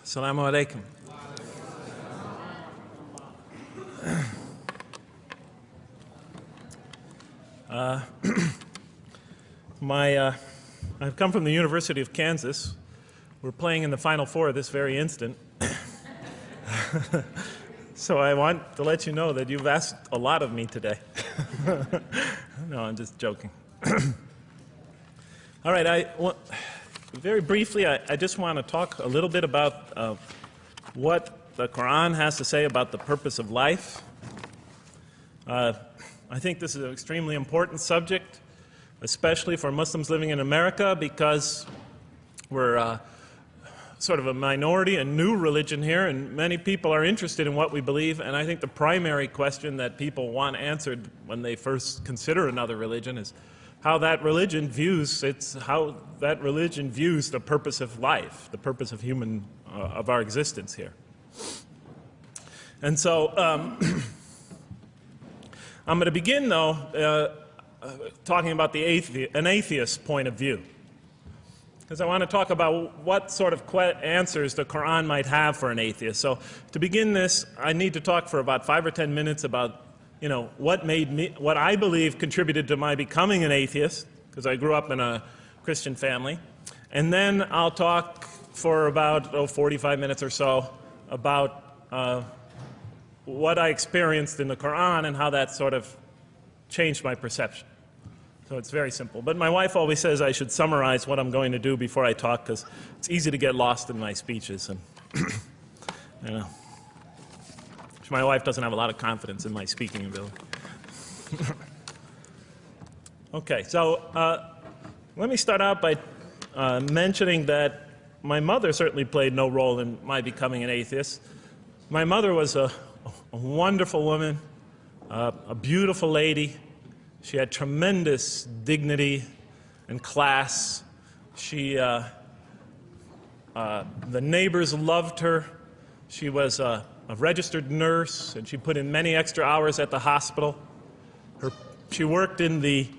Assalamu alaikum. I've come from the University of Kansas. We're playing in the Final Four this very instant. So I want to let you know that you've asked a lot of me today. No, I'm just joking. All right, very briefly, I just want to talk a little bit about what the Quran has to say about the purpose of life. I think this is an extremely important subject, especially for Muslims living in America, because we're sort of a minority, a new religion here, and many people are interested in what we believe. And I think the primary question that people want answered when they first consider another religion is how that religion views the purpose of life, the purpose of of our existence here. And so I'm going to begin, though, talking about an atheist point of view, because I want to talk about what sort of answers the Quran might have for an atheist. So to begin this, I need to talk for about 5 or 10 minutes about what I believe contributed to my becoming an atheist, because I grew up in a Christian family. And then I'll talk for about 45 minutes or so about what I experienced in the Quran and how that sort of changed my perception. So it's very simple. But my wife always says I should summarize what I'm going to do before I talk, because it's easy to get lost in my speeches. And my wife doesn't have a lot of confidence in my speaking ability. Okay, so let me start out by mentioning that my mother certainly played no role in my becoming an atheist. My mother was a wonderful woman, a beautiful lady. She had tremendous dignity and class. The neighbors loved her. She was a registered nurse, and she put in many extra hours at the hospital. She worked in the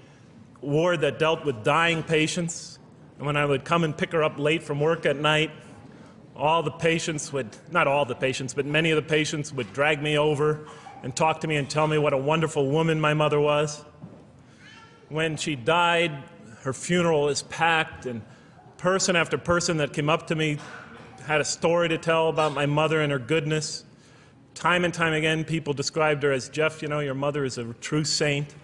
ward that dealt with dying patients, and when I would come and pick her up late from work at night, all the patients not all the patients, but many of the patients would drag me over and talk to me and tell me what a wonderful woman my mother was. When she died, her funeral was packed, and person after person that came up to me had a story to tell about my mother and her goodness. Time and time again, people described her as, "Jeff, your mother is a true saint."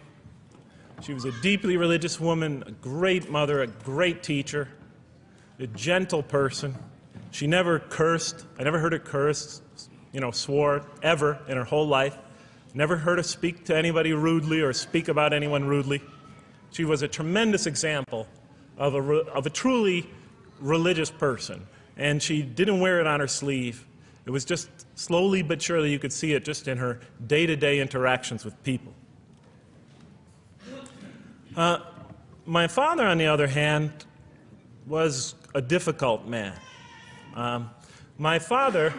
She was a deeply religious woman, a great mother, a great teacher, a gentle person. She never cursed. I never heard her curse, swore, ever in her whole life. Never heard her speak to anybody rudely or speak about anyone rudely. She was a tremendous example of a truly religious person. And she didn't wear it on her sleeve. It was just slowly but surely you could see it just in her day-to-day interactions with people. My father, on the other hand, was a difficult man. My father,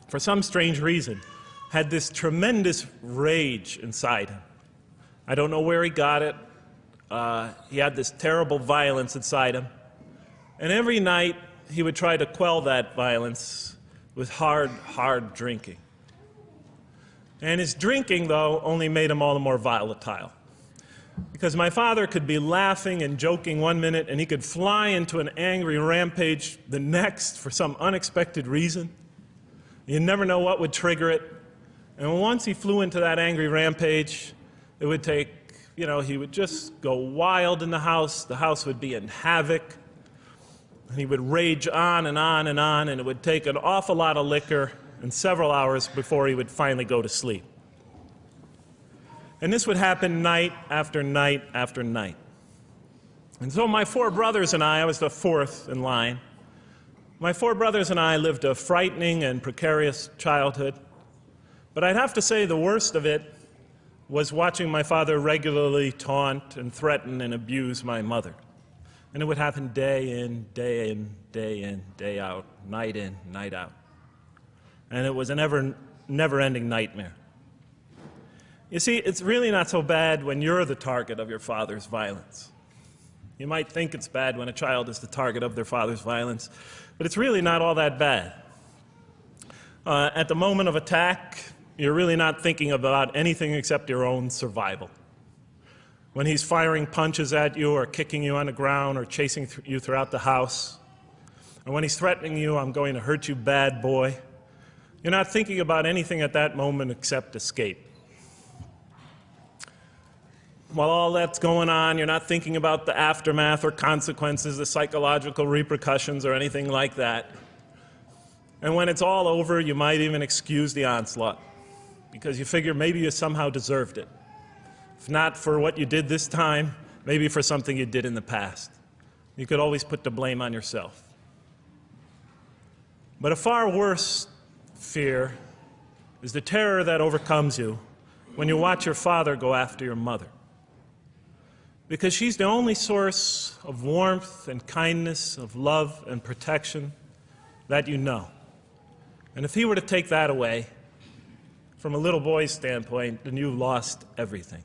for some strange reason, had this tremendous rage inside him. I don't know where he got it. He had this terrible violence inside him. And every night, he would try to quell that violence with hard drinking. And his drinking, though, only made him all the more volatile. Because my father could be laughing and joking one minute, and he could fly into an angry rampage the next for some unexpected reason. You never know what would trigger it. And once he flew into that angry rampage, it would take, he would just go wild in the house. The house would be in havoc. And he would rage on and on and on, and it would take an awful lot of liquor and several hours before he would finally go to sleep. And this would happen night after night after night. And so my 4 brothers and I was the 4th in line. My 4 brothers and I lived a frightening and precarious childhood. But I'd have to say the worst of it was watching my father regularly taunt and threaten and abuse my mother. And it would happen day in, day in, day in, day out, night in, night out. And it was a never-ending nightmare. You see, it's really not so bad when you're the target of your father's violence. You might think it's bad when a child is the target of their father's violence, but it's really not all that bad. At the moment of attack, you're really not thinking about anything except your own survival. When he's firing punches at you or kicking you on the ground or chasing you throughout the house, or when he's threatening you, I'm going to hurt you, bad boy, you're not thinking about anything at that moment except escape. While all that's going on, you're not thinking about the aftermath or consequences, the psychological repercussions or anything like that. And when it's all over, you might even excuse the onslaught because you figure maybe you somehow deserved it. If not for what you did this time, maybe for something you did in the past. You could always put the blame on yourself. But a far worse fear is the terror that overcomes you when you watch your father go after your mother. Because she's the only source of warmth and kindness, of love and protection that you know. And if he were to take that away, from a little boy's standpoint, then you've lost everything.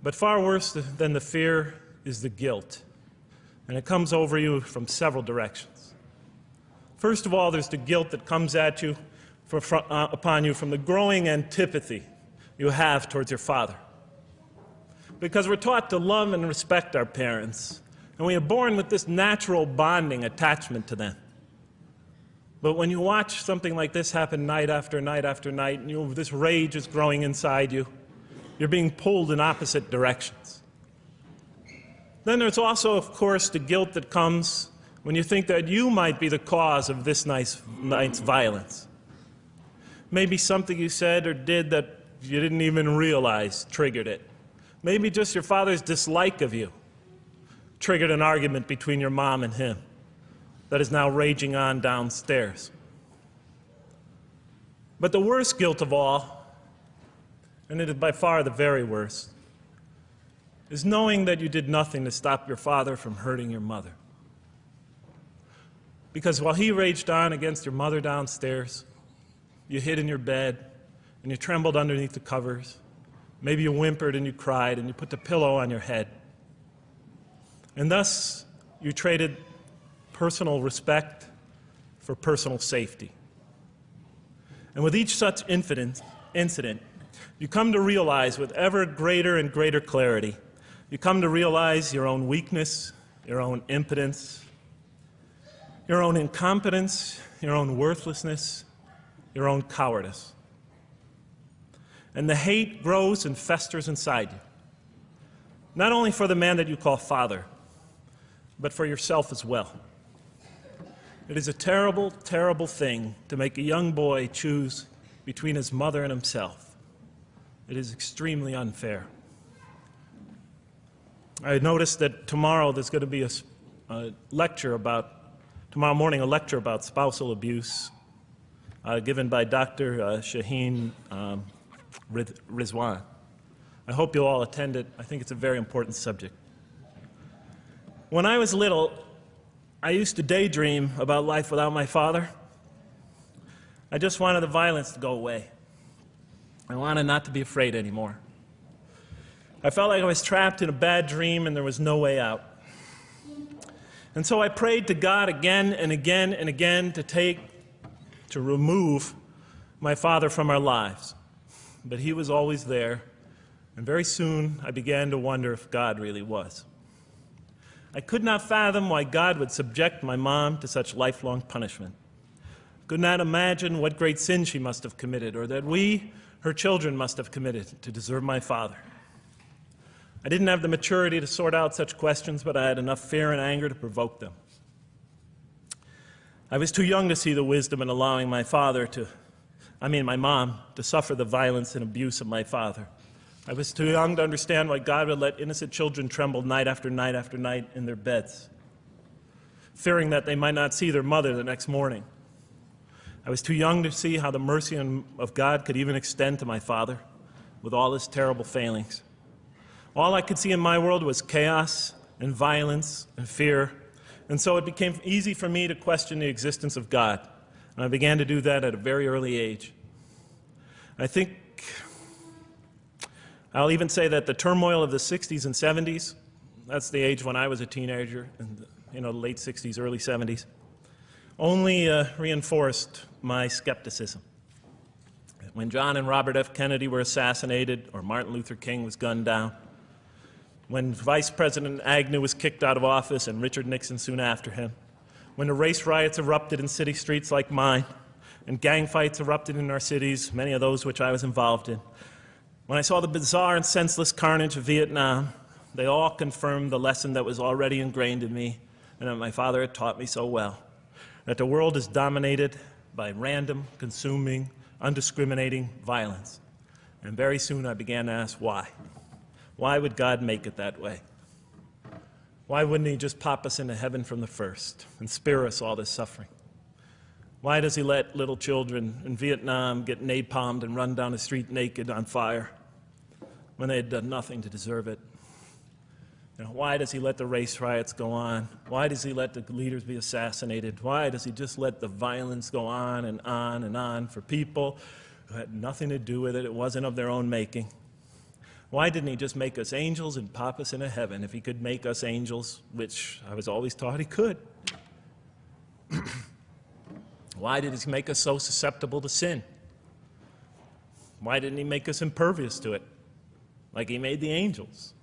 But far worse than the fear is the guilt, and it comes over you from several directions. First of all, there's the guilt that comes at you upon you from the growing antipathy you have towards your father. Because we're taught to love and respect our parents, and we are born with this natural bonding attachment to them. But when you watch something like this happen night after night after night, and this rage is growing inside you, you're being pulled in opposite directions. Then there's also, of course, the guilt that comes when you think that you might be the cause of this night's violence. Maybe something you said or did that you didn't even realize triggered it. Maybe just your father's dislike of you triggered an argument between your mom and him that is now raging on downstairs. But the worst guilt of all, and it is by far the very worst, is knowing that you did nothing to stop your father from hurting your mother. Because while he raged on against your mother downstairs, you hid in your bed and you trembled underneath the covers. Maybe you whimpered and you cried and you put the pillow on your head. And thus, you traded personal respect for personal safety. And with each such incident, you come to realize with ever greater and greater clarity, you come to realize your own weakness, your own impotence, your own incompetence, your own worthlessness, your own cowardice. And the hate grows and festers inside you, not only for the man that you call father, but for yourself as well. It is a terrible, terrible thing to make a young boy choose between his mother and himself. It is extremely unfair. I noticed that tomorrow there's going to be tomorrow morning a lecture about spousal abuse given by Dr. Shaheen Rizwan. I hope you'll all attend it. I think it's a very important subject. When I was little, I used to daydream about life without my father. I just wanted the violence to go away. I wanted not to be afraid anymore. I felt like I was trapped in a bad dream and there was no way out. And so I prayed to God again and again and again to remove my father from our lives. But he was always there, and very soon I began to wonder if God really was. I could not fathom why God would subject my mom to such lifelong punishment. I could not imagine what great sin she must have committed, or that we, her children, must have committed to deserve my father. I didn't have the maturity to sort out such questions, but I had enough fear and anger to provoke them. I was too young to see the wisdom in allowing my mom to suffer the violence and abuse of my father. I was too young to understand why God would let innocent children tremble night after night after night in their beds, fearing that they might not see their mother the next morning. I was too young to see how the mercy of God could even extend to my father with all his terrible failings. All I could see in my world was chaos and violence and fear, and so it became easy for me to question the existence of God, and I began to do that at a very early age. I think I'll even say that the turmoil of the 60s and 70s that's the age when I was a teenager, in the late 60s, early 70s, only reinforced my skepticism. When John and Robert F. Kennedy were assassinated, or Martin Luther King was gunned down, when Vice President Agnew was kicked out of office and Richard Nixon soon after him, when the race riots erupted in city streets like mine, and gang fights erupted in our cities, many of those which I was involved in, when I saw the bizarre and senseless carnage of Vietnam, they all confirmed the lesson that was already ingrained in me and that my father had taught me so well, that the world is dominated by random, consuming, undiscriminating violence. And very soon I began to ask why. Why would God make it that way? Why wouldn't He just pop us into heaven from the first and spare us all this suffering? Why does He let little children in Vietnam get napalmed and run down the street naked on fire when they had done nothing to deserve it? Why does He let the race riots go on? Why does He let the leaders be assassinated? Why does He just let the violence go on and on and on for people who had nothing to do with it? It wasn't of their own making. Why didn't He just make us angels and pop us into heaven if He could make us angels, which I was always taught He could? Why did He make us so susceptible to sin? Why didn't He make us impervious to it, like He made the angels?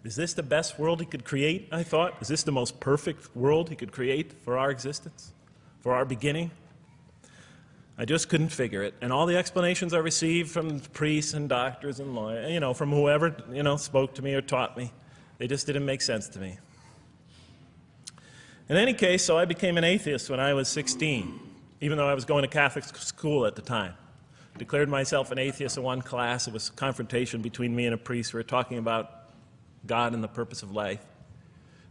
Is this the best world He could create, I thought? Is this the most perfect world He could create for our existence, for our beginning? I just couldn't figure it. And all the explanations I received from priests and doctors and lawyers, from whoever, spoke to me or taught me, they just didn't make sense to me. In any case, so I became an atheist when I was 16, even though I was going to Catholic school at the time. Declared myself an atheist in one class. It was a confrontation between me and a priest. We were talking about God and the purpose of life.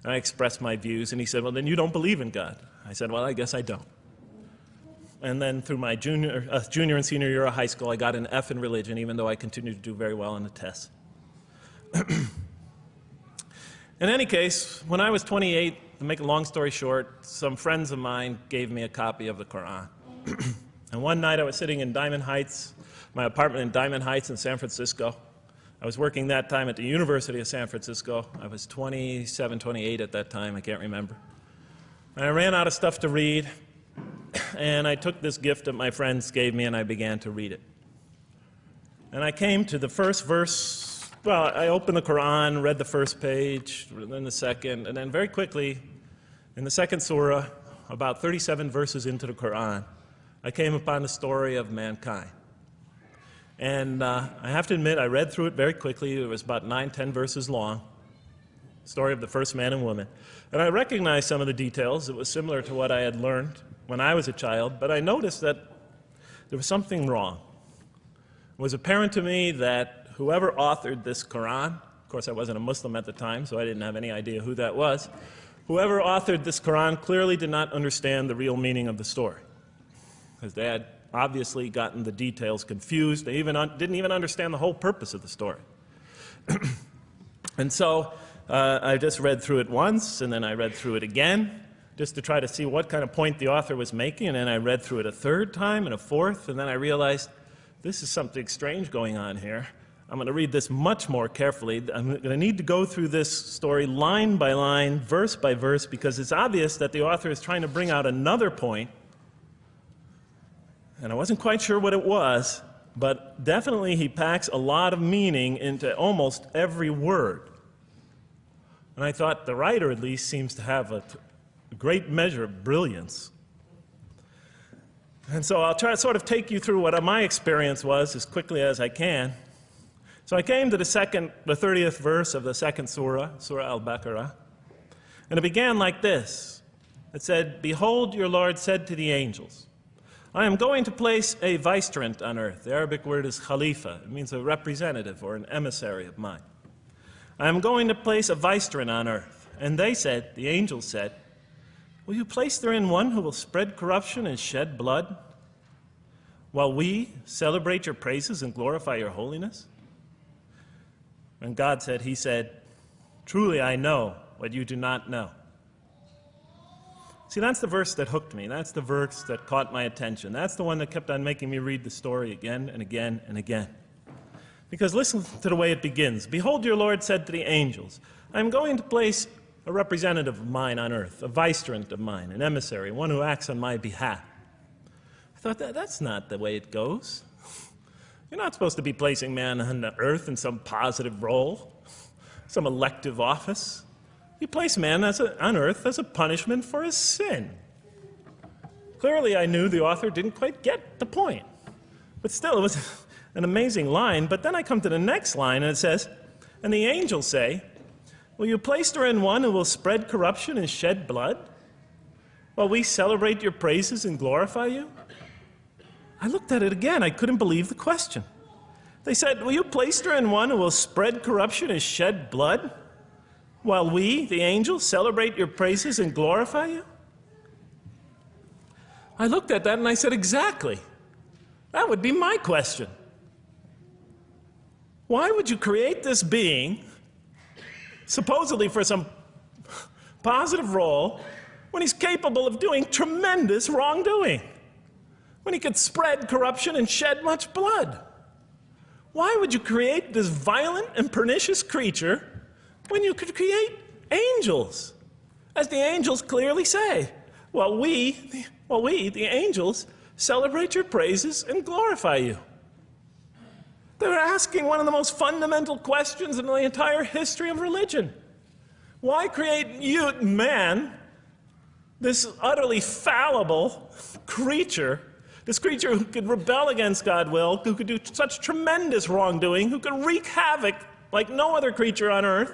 And I expressed my views, and he said, well, then you don't believe in God. I said, well, I guess I don't. And then through my junior and senior year of high school, I got an F in religion, even though I continued to do very well on the tests. In any case, when I was 28, to make a long story short, some friends of mine gave me a copy of the Quran. And one night I was sitting in Diamond Heights, my apartment in Diamond Heights in San Francisco. I was working that time at the University of San Francisco. I was 27, 28 at that time, I can't remember. And I ran out of stuff to read, and I took this gift that my friends gave me and I began to read it. And I came to the first verse. Well, I opened the Quran, read the first page, then the second, and then very quickly, in the second surah, about 37 verses into the Quran, I came upon the story of mankind. And I have to admit, I read through it very quickly. It was about 9, 10 verses long, story of the first man and woman. And I recognized some of the details. It was similar to what I had learned when I was a child, but I noticed that there was something wrong. It was apparent to me that whoever authored this Quran, of course I wasn't a Muslim at the time, so I didn't have any idea who that was, whoever authored this Quran clearly did not understand the real meaning of the story, because they had obviously gotten the details confused. They didn't even understand the whole purpose of the story. And so I just read through it once, and then I read through it again, just to try to see what kind of point the author was making, and then I read through it a third time and a fourth, and then I realized this is something strange going on here. I'm going to read this much more carefully. I'm going to need to go through this story line by line, verse by verse, because it's obvious that the author is trying to bring out another point, and I wasn't quite sure what it was, but definitely he packs a lot of meaning into almost every word. And I thought the writer at least seems to have a great measure of brilliance. And so I'll try to sort of take you through what my experience was as quickly as I can. So I came to the 30th verse of the second surah, Surah Al-Baqarah, and it began like this. It said, "Behold, your Lord said to the angels, I am going to place a vicegerent on earth." The Arabic word is khalifa. It means a representative or an emissary of mine. "I am going to place a vicegerent on earth." And they said, the angels said, "Will you place therein one who will spread corruption and shed blood, while we celebrate your praises and glorify your holiness?" And God said, He said, "Truly I know what you do not know." See, that's the verse that hooked me. That's the verse that caught my attention. That's the one that kept on making me read the story again and again and again. Because listen to the way it begins. Behold, your Lord said to the angels, I am going to place a representative of mine on earth, a vicegerent of mine, an emissary, one who acts on my behalf. I thought, that's not the way it goes. You're not supposed to be placing man on the earth in some positive role, some elective office. You place man on earth as a punishment for his sin. Clearly, I knew the author didn't quite get the point. But still, it was an amazing line. But then I come to the next line, and it says, and the angels say, will you place therein one who will spread corruption and shed blood, while we celebrate your praises and glorify you? I looked at it again. I couldn't believe the question. They said, will you place therein one who will spread corruption and shed blood, while we, the angels, celebrate your praises and glorify you? I looked at that and I said, exactly. That would be my question. Why would you create this being, supposedly for some positive role, when he's capable of doing tremendous wrongdoing? When he could spread corruption and shed much blood? Why would you create this violent and pernicious creature when you could create angels? As the angels clearly say, well, we, the angels, celebrate your praises and glorify you. They're asking one of the most fundamental questions in the entire history of religion. Why create you, man, this utterly fallible creature, this creature who could rebel against God's will, who could do such tremendous wrongdoing, who could wreak havoc like no other creature on earth,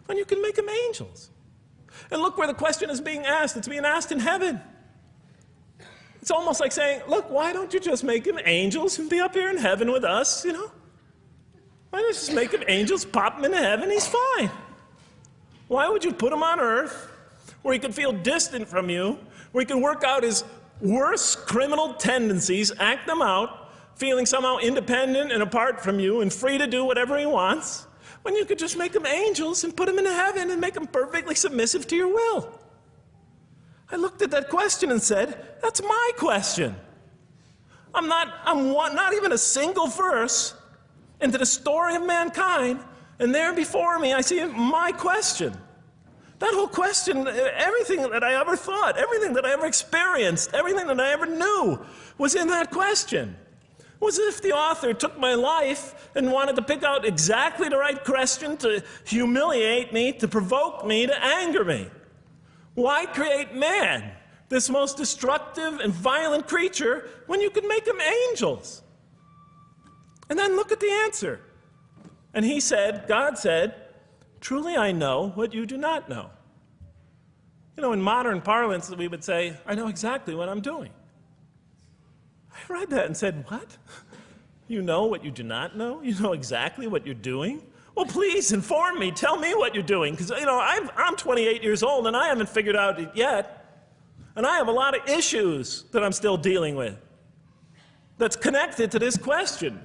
when you can make them angels? And look where the question is being asked. It's being asked in heaven. It's almost like saying, look, why don't you just make him angels and be up here in heaven with us, you know? Why don't you just make him angels, pop him into heaven, he's fine. Why would you put him on earth where he could feel distant from you, where he can work out his worst criminal tendencies, act them out, feeling somehow independent and apart from you and free to do whatever he wants, when you could just make them angels and put them into heaven and make them perfectly submissive to your will? I looked at that question and said, that's my question. I'm not even a single verse into the story of mankind, and there before me I see my question. That whole question, everything that I ever thought, everything that I ever experienced, everything that I ever knew was in that question. It was as if the author took my life and wanted to pick out exactly the right question to humiliate me, to provoke me, to anger me. Why create man, this most destructive and violent creature, when you could make them angels? And then look at the answer. And he said, God said, truly I know what you do not know. You know, in modern parlance, we would say, I know exactly what I'm doing. I read that and said, what? You know what you do not know? You know exactly what you're doing? Well, please inform me. Tell me what you're doing. Because, you know, I'm 28 years old and I haven't figured out it yet. And I have a lot of issues that I'm still dealing with that's connected to this question.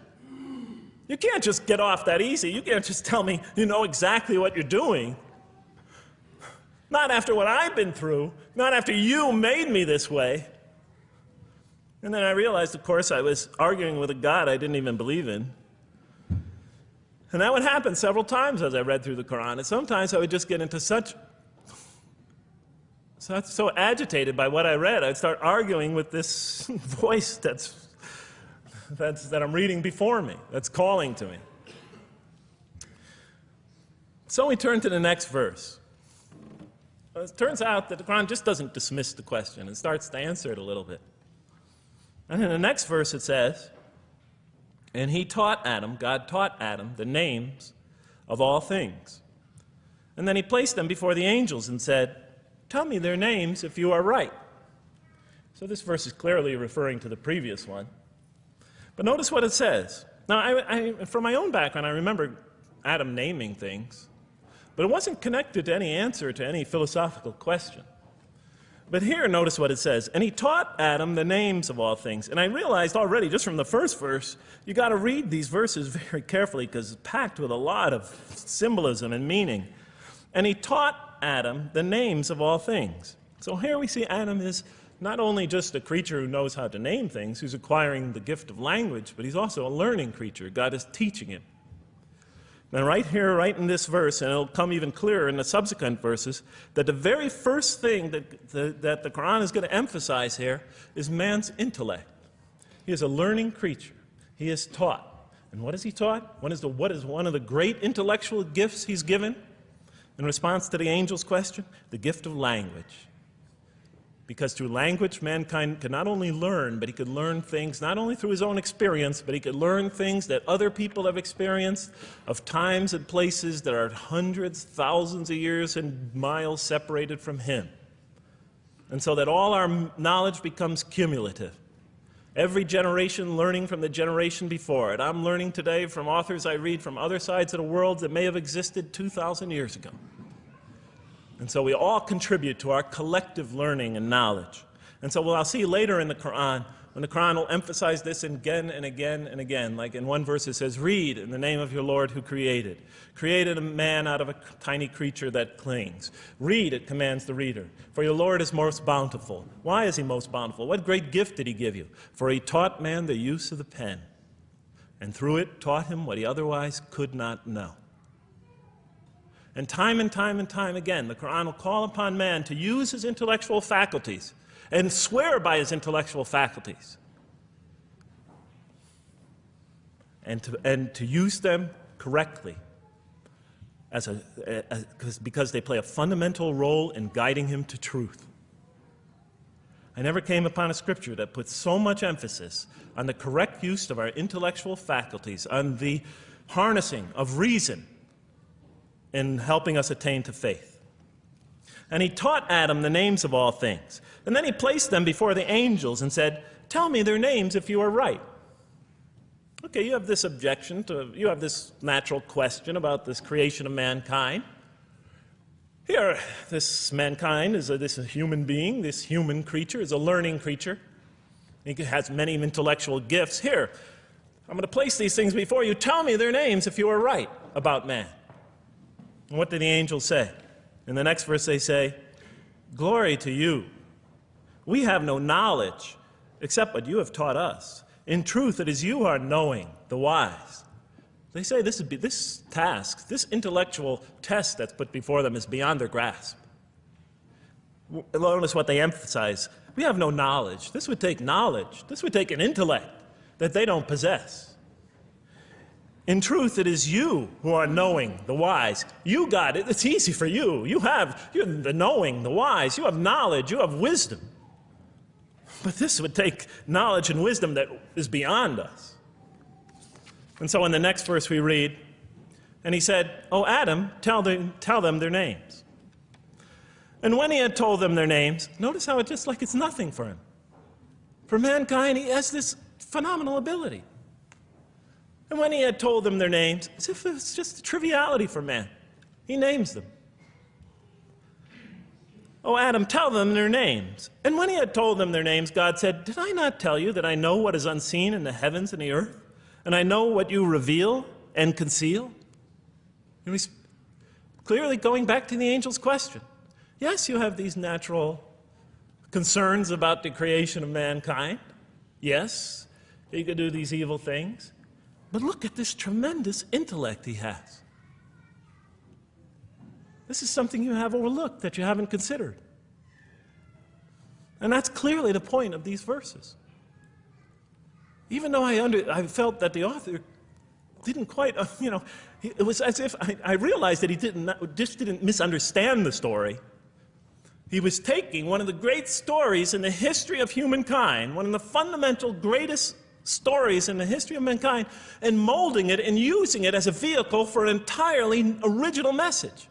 You can't just get off that easy. You can't just tell me you know exactly what you're doing. Not after what I've been through. Not after you made me this way. And then I realized, of course, I was arguing with a God I didn't even believe in. And that would happen several times as I read through the Quran. And sometimes I would just get into so agitated by what I read, I'd start arguing with this voice that I'm reading before me, that's calling to me. So we turn to the next verse. Well, it turns out that the Quran just doesn't dismiss the question. It starts to answer it a little bit. And in the next verse it says, and he taught Adam, God taught Adam, the names of all things. And then he placed them before the angels and said, tell me their names if you are right. So this verse is clearly referring to the previous one. But notice what it says. Now, from my own background, I remember Adam naming things, but it wasn't connected to any answer to any philosophical question. But here, notice what it says. And he taught Adam the names of all things. And I realized already, just from the first verse, you got to read these verses very carefully because it's packed with a lot of symbolism and meaning. And he taught Adam the names of all things. So here we see Adam is not only just a creature who knows how to name things, who's acquiring the gift of language, but he's also a learning creature. God is teaching him. And right here, right in this verse, and it'll come even clearer in the subsequent verses, that the very first thing that the Quran is going to emphasize here is man's intellect. He is a learning creature. He is taught. And what is he taught? What is one of the great intellectual gifts he's given in response to the angel's question? The gift of language. Because through language, mankind could not only learn, but he could learn things not only through his own experience, but he could learn things that other people have experienced of times and places that are hundreds, thousands of years and miles separated from him. And so that all our knowledge becomes cumulative. Every generation learning from the generation before it. I'm learning today from authors I read from other sides of the world that may have existed 2,000 years ago. And so we all contribute to our collective learning and knowledge. And so I'll see later in the Quran, when the Quran will emphasize this again and again and again. Like in one verse it says, read in the name of your Lord who created. Created a man out of a tiny creature that clings. Read, it commands the reader. For your Lord is most bountiful. Why is he most bountiful? What great gift did he give you? For he taught man the use of the pen. And through it taught him what he otherwise could not know. And time again, the Quran will call upon man to use his intellectual faculties and swear by his intellectual faculties and to use them correctly because they play a fundamental role in guiding him to truth. I never came upon a scripture that puts so much emphasis on the correct use of our intellectual faculties, on the harnessing of reason in helping us attain to faith. And he taught Adam the names of all things. And then he placed them before the angels and said, tell me their names if you are right. Okay, you have this objection you have this natural question about this creation of mankind. Here, this mankind is this human being, this human creature is a learning creature. He has many intellectual gifts. Here, I'm going to place these things before you. Tell me their names if you are right about man. And what did the angels say? In the next verse they say, glory to you. We have no knowledge except what you have taught us. In truth, it is you who are knowing, the wise. They say this task, this intellectual test that's put before them is beyond their grasp. Notice what they emphasize. We have no knowledge. This would take knowledge. This would take an intellect that they don't possess. In truth, it is you who are knowing, the wise. You got it. It's easy for you. You're the knowing, the wise. You have knowledge. You have wisdom. But this would take knowledge and wisdom that is beyond us. And so in the next verse we read, and he said, "O Adam, tell them their names." And when he had told them their names, notice how it's just like it's nothing for him. For mankind, he has this phenomenal ability. And when he had told them their names, as if it's just a triviality for man, he names them. "O Adam, tell them their names." And when he had told them their names, God said, "Did I not tell you that I know what is unseen in the heavens and the earth? And I know what you reveal and conceal?" And he's clearly going back to the angel's question. Yes, you have these natural concerns about the creation of mankind. Yes, he could do these evil things. But look at this tremendous intellect he has. This is something you have overlooked, that you haven't considered. And that's clearly the point of these verses. Even though I felt that the author didn't quite, it was as if I realized that he didn't misunderstand the story. He was taking one of the great stories in the history of humankind, one of the fundamental greatest stories in the history of mankind, and molding it and using it as a vehicle for an entirely original message.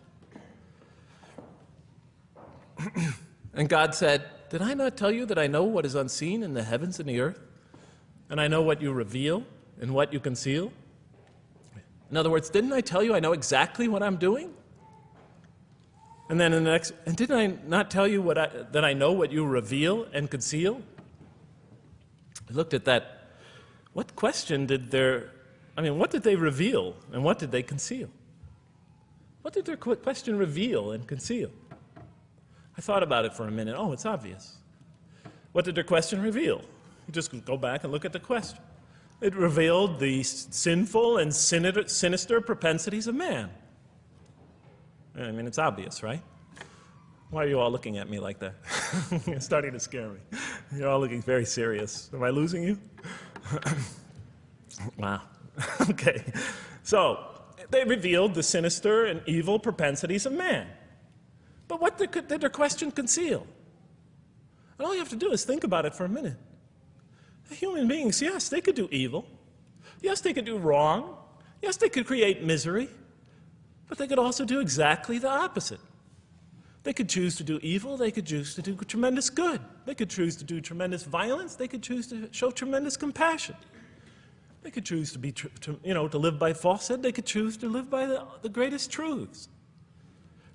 And God said, "Did I not tell you that I know what is unseen in the heavens and the earth? And I know what you reveal and what you conceal?" In other words, didn't I tell you I know exactly what I'm doing? And then in the next, and didn't I not tell you that I know what you reveal and conceal? I looked at that. What question what did they reveal and what did they conceal? What did their question reveal and conceal? I thought about it for a minute. Oh, it's obvious. What did their question reveal? You just go back and look at the question. It revealed the sinful and sinister propensities of man. I mean, it's obvious, right? Why are you all looking at me like that? You're starting to scare me. You're all looking very serious. Am I losing you? Wow. Okay. So, they revealed the sinister and evil propensities of man. But what did their question conceal? And all you have to do is think about it for a minute. Human beings, yes, they could do evil. Yes, they could do wrong. Yes, they could create misery. But they could also do exactly the opposite. They could choose to do evil. They could choose to do tremendous good. They could choose to do tremendous violence. They could choose to show tremendous compassion. They could choose to be, to live by falsehood. They could choose to live by the greatest truths.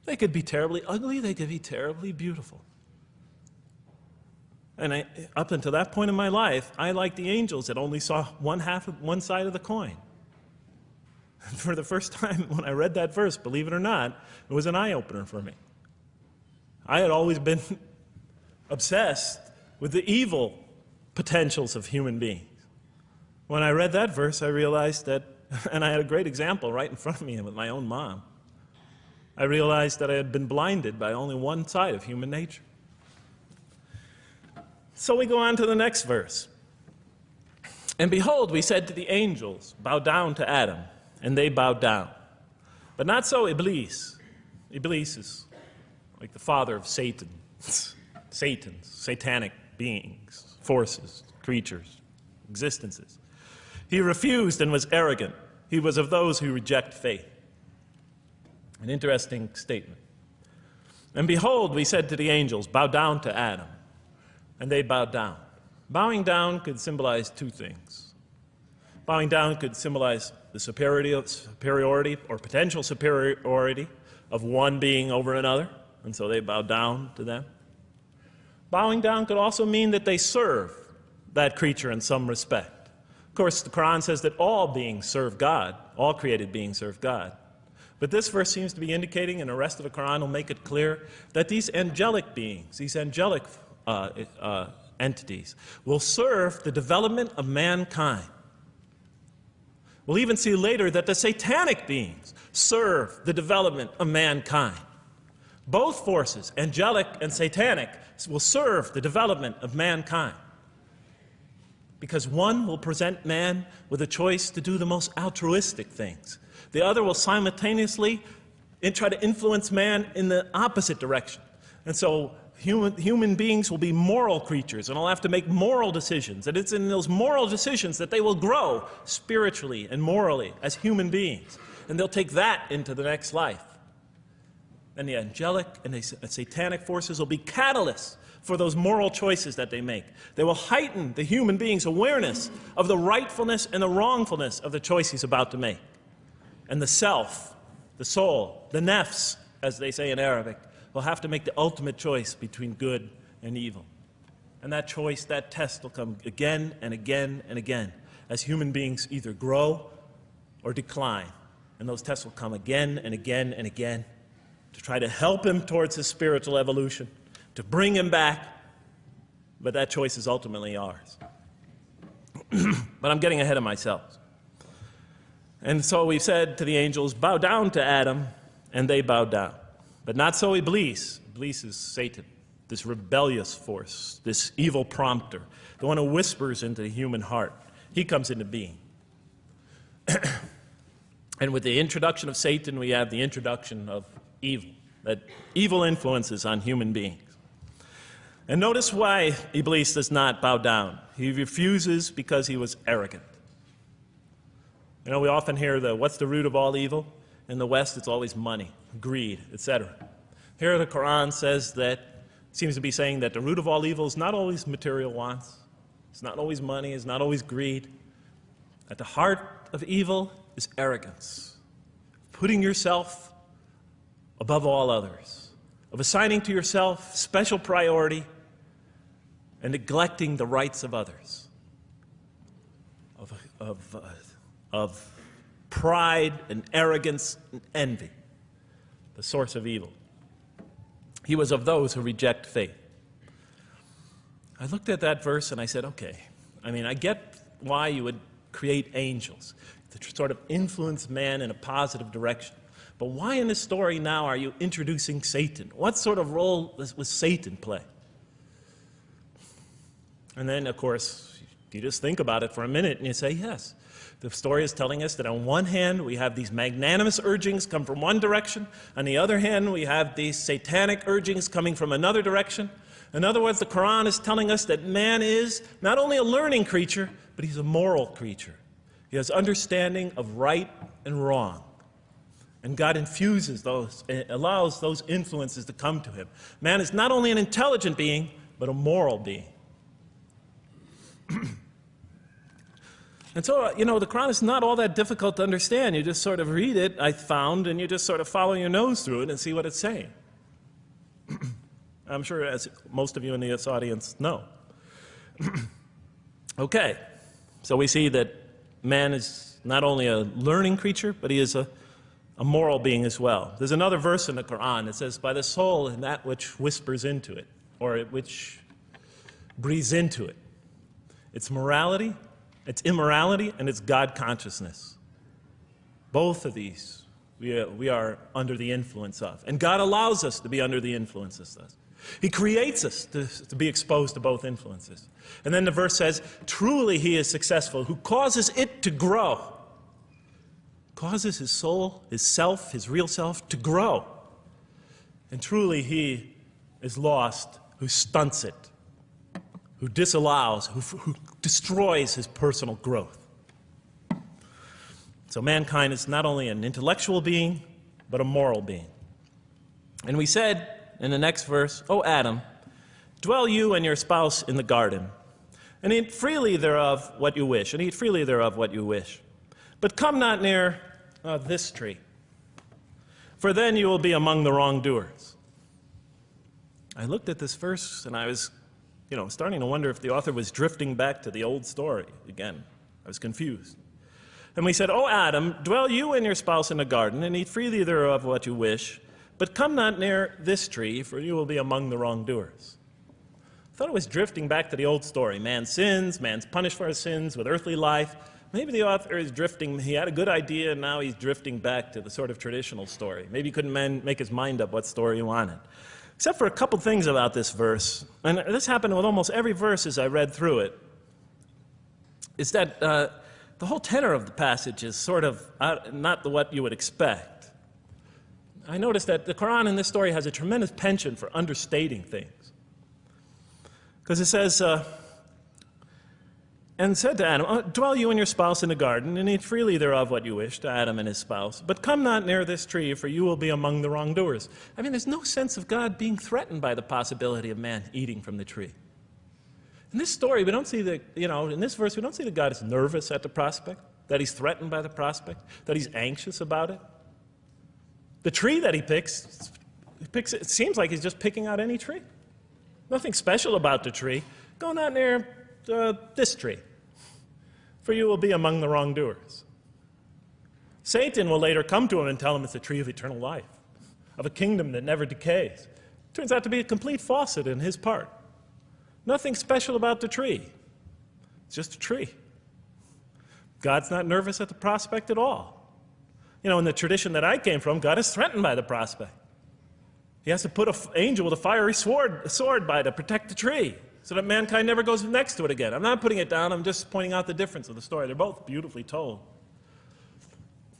They could be terribly ugly. They could be terribly beautiful. And up until that point in my life, I, like the angels, that only saw one side of the coin. And for the first time when I read that verse, believe it or not, it was an eye-opener for me. I had always been obsessed with the evil potentials of human beings. When I read that verse, I realized that, and I had a great example right in front of me with my own mom, I realized that I had been blinded by only one side of human nature. So we go on to the next verse. And behold, we said to the angels, bow down to Adam, and they bowed down. But not so Iblis. Iblis is like the father of Satan. Satans, satanic beings, forces, creatures, existences. He refused and was arrogant. He was of those who reject faith. An interesting statement. And behold, we said to the angels, bow down to Adam. And they bowed down. Bowing down could symbolize two things. Bowing down could symbolize the superiority or potential superiority of one being over another, and so they bowed down to them. Bowing down could also mean that they serve that creature in some respect. Of course, the Quran says that all beings serve God, all created beings serve God. But this verse seems to be indicating, and the rest of the Quran will make it clear, that these angelic beings, these angelic entities, will serve the development of mankind. We'll even see later that the satanic beings serve the development of mankind. Both forces, angelic and satanic, will serve the development of mankind. Because one will present man with a choice to do the most altruistic things. The other will simultaneously try to influence man in the opposite direction. And so human beings will be moral creatures, and will have to make moral decisions. And it's in those moral decisions that they will grow spiritually and morally as human beings. And they'll take that into the next life. And the angelic and the satanic forces will be catalysts for those moral choices that they make. They will heighten the human being's awareness of the rightfulness and the wrongfulness of the choice he's about to make. And the self, the soul, the nafs, as they say in Arabic, will have to make the ultimate choice between good and evil. And that choice, that test will come again and again and again as human beings either grow or decline. And those tests will come again and again and again to try to help him towards his spiritual evolution, to bring him back, but that choice is ultimately ours. But I'm getting ahead of myself. And so we said to the angels, bow down to Adam, and they bowed down. But not so Iblis. Iblis is Satan, this rebellious force, this evil prompter, the one who whispers into the human heart. He comes into being. And with the introduction of Satan, we have the introduction of evil, that evil influences on human beings. And notice why Iblis does not bow down. He refuses because he was arrogant. You know, we often hear what's the root of all evil? In the West, it's always money, greed, etc. Here the Quran says that, seems to be saying that the root of all evil is not always material wants. It's not always money, it's not always greed. At the heart of evil is arrogance, putting yourself above all others, of assigning to yourself special priority and neglecting the rights of others, of pride and arrogance and envy, the source of evil. He was of those who reject faith. I looked at that verse and I said, okay, I mean, I get why you would create angels, to sort of influence man in a positive direction. But why in this story now are you introducing Satan? What sort of role was Satan play? And then, of course, you just think about it for a minute and you say, yes. The story is telling us that on one hand, we have these magnanimous urgings come from one direction. On the other hand, we have these satanic urgings coming from another direction. In other words, the Quran is telling us that man is not only a learning creature, but he's a moral creature. He has understanding of right and wrong. And God infuses those, allows those influences to come to him. Man is not only an intelligent being, but a moral being. And so, you know, the Quran is not all that difficult to understand. You just sort of read it, I found, and you just sort of follow your nose through it and see what it's saying. I'm sure, as most of you in this audience know. Okay, so we see that man is not only a learning creature, but he is a moral being as well. There's another verse in the Quran that says, by the soul and that which whispers into it, or which breathes into it. It's morality, it's immorality, and it's God consciousness. Both of these we are under the influence of. And God allows us to be under the influences of. He creates us to be exposed to both influences. And then the verse says, truly he is successful who causes it to grow. Causes his soul, his self, his real self to grow. And truly he is lost who stunts it, who disallows, who destroys his personal growth. So mankind is not only an intellectual being, but a moral being. And we said in the next verse, O Adam, dwell you and your spouse in the garden, and eat freely thereof what you wish, and eat freely thereof what you wish. But come not near this tree, for then you will be among the wrongdoers. I looked at this verse and I was, starting to wonder if the author was drifting back to the old story again. I was confused. And we said, O Adam, dwell you and your spouse in the garden, and eat freely thereof what you wish, but come not near this tree, for you will be among the wrongdoers. I thought it was drifting back to the old story. Man sins, man's punished for his sins with earthly life. Maybe the author is drifting, he had a good idea, and now he's drifting back to the sort of traditional story. Maybe he couldn't make his mind up what story he wanted. Except for a couple things about this verse, and this happened with almost every verse as I read through it, is that the whole tenor of the passage is sort of not what you would expect. I noticed that the Quran in this story has a tremendous penchant for understating things. Because it says, and said to Adam, dwell you and your spouse in the garden, and eat freely thereof what you wish, to Adam and his spouse. But come not near this tree, for you will be among the wrongdoers. I mean, there's no sense of God being threatened by the possibility of man eating from the tree. In this story, we don't see that, in this verse, we don't see that God is nervous at the prospect, that he's threatened by the prospect, that he's anxious about it. The tree that he picks, it seems like he's just picking out any tree. Nothing special about the tree. Go not near this tree, for you will be among the wrongdoers. Satan will later come to him and tell him it's a tree of eternal life, of a kingdom that never decays. Turns out to be a complete falsehood in his part. Nothing special about the tree. It's just a tree. God's not nervous at the prospect at all. In the tradition that I came from, God is threatened by the prospect. He has to put an angel with a fiery sword by to protect the tree so that mankind never goes next to it again. I'm not putting it down. I'm just pointing out the difference of the story. They're both beautifully told.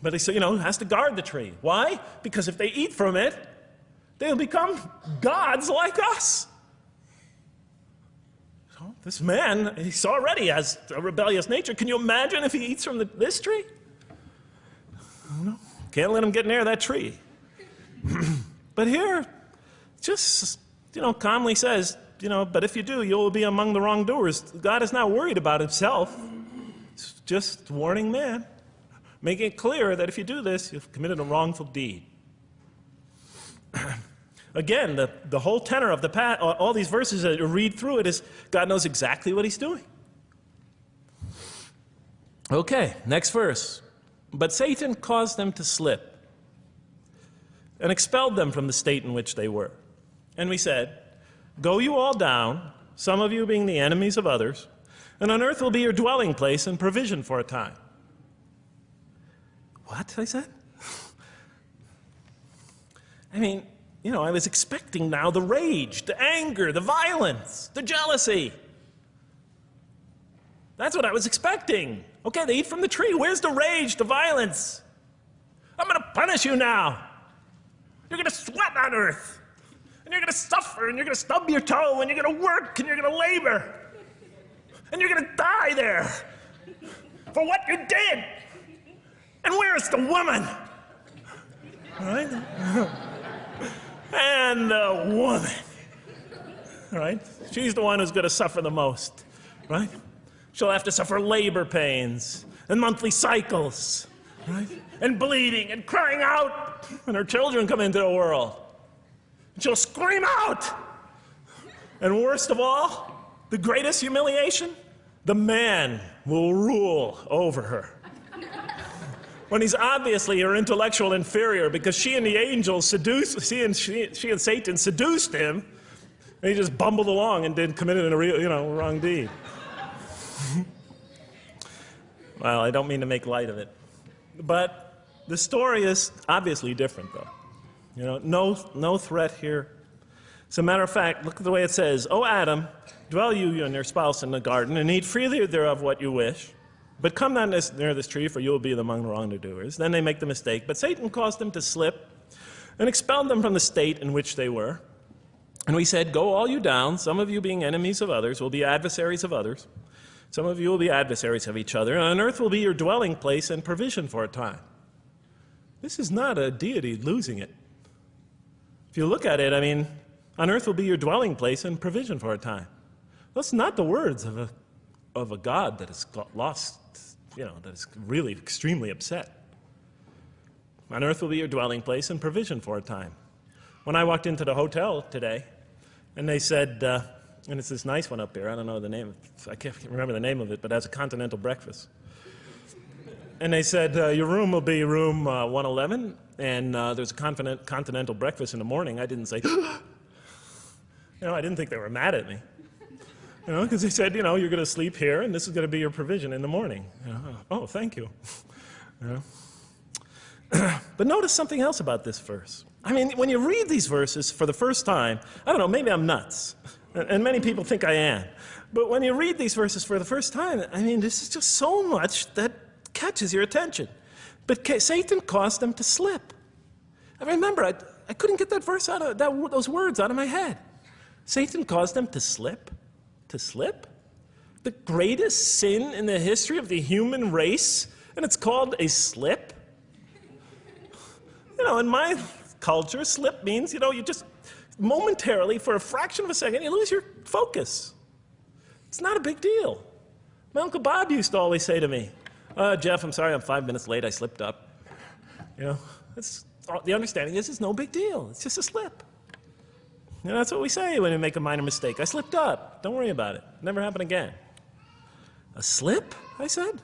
But he has to guard the tree. Why? Because if they eat from it, they'll become gods like us. So this man, he already has a rebellious nature. Can you imagine if he eats from this tree? No, can't let him get near that tree. But here, just, calmly says, but if you do, you will be among the wrongdoers. God is not worried about himself. It's just warning man, making it clear that if you do this, you've committed a wrongful deed. Again, the whole tenor of all these verses that you read through it is God knows exactly what he's doing. Okay, next verse. But Satan caused them to slip and expelled them from the state in which they were. And we said, go you all down, some of you being the enemies of others, and on earth will be your dwelling place and provision for a time. What? I said. I mean, you know, I was expecting now the rage, the anger, the violence, the jealousy. That's what I was expecting. Okay, they eat from the tree. Where's the rage, the violence? I'm going to punish you now. You're going to sweat on earth. And you're going to suffer, and you're going to stub your toe, and you're going to work, and you're going to labor. And you're going to die there for what you did. And where's the woman? All right? And the woman. All right? She's the one who's going to suffer the most. Right? She'll have to suffer labor pains and monthly cycles. Right? And bleeding and crying out when her children come into the world. And she'll scream out. And worst of all, the greatest humiliation, the man will rule over her. When he's obviously her intellectual inferior because she and the angels she and Satan seduced him, and he just bumbled along and committed a real, wrong deed. Well, I don't mean to make light of it. But the story is obviously different, though. No threat here. As a matter of fact, look at the way it says, "O Adam, dwell you and your spouse in the garden, and eat freely thereof what you wish. But come not near this tree, for you will be among the wrongdoers." Then they make the mistake. But Satan caused them to slip and expelled them from the state in which they were. And we said, "Go all you down, some of you being enemies of others, will be adversaries of others. Some of you will be adversaries of each other, and on earth will be your dwelling place and provision for a time." This is not a deity losing it. If you look at it, I mean, on earth will be your dwelling place and provision for a time. That's not the words of a God that is lost, that is really extremely upset. On earth will be your dwelling place and provision for a time. When I walked into the hotel today, and they said, and it's this nice one up here, I don't know the name, I can't remember the name of it, but it has a continental breakfast. And they said, your room will be room 111, and there's a continental breakfast in the morning. I didn't say, I didn't think they were mad at me. Because they said, you're going to sleep here, and this is going to be your provision in the morning. Oh, thank you. But notice something else about this verse. I mean, when you read these verses for the first time, I don't know, maybe I'm nuts, and many people think I am. But when you read these verses for the first time, I mean, this is just so much that catches your attention. But Satan caused them to slip. I remember, I couldn't get that verse those words out of my head. Satan caused them to slip. To slip? The greatest sin in the history of the human race, and it's called a slip? In my culture, slip means, you just momentarily, for a fraction of a second, you lose your focus. It's not a big deal. My Uncle Bob used to always say to me, "Jeff, I'm sorry I'm 5 minutes late, I slipped up." The understanding is it's no big deal. It's just a slip. That's what we say when we make a minor mistake. I slipped up. Don't worry about it. Never happen again. A slip, I said?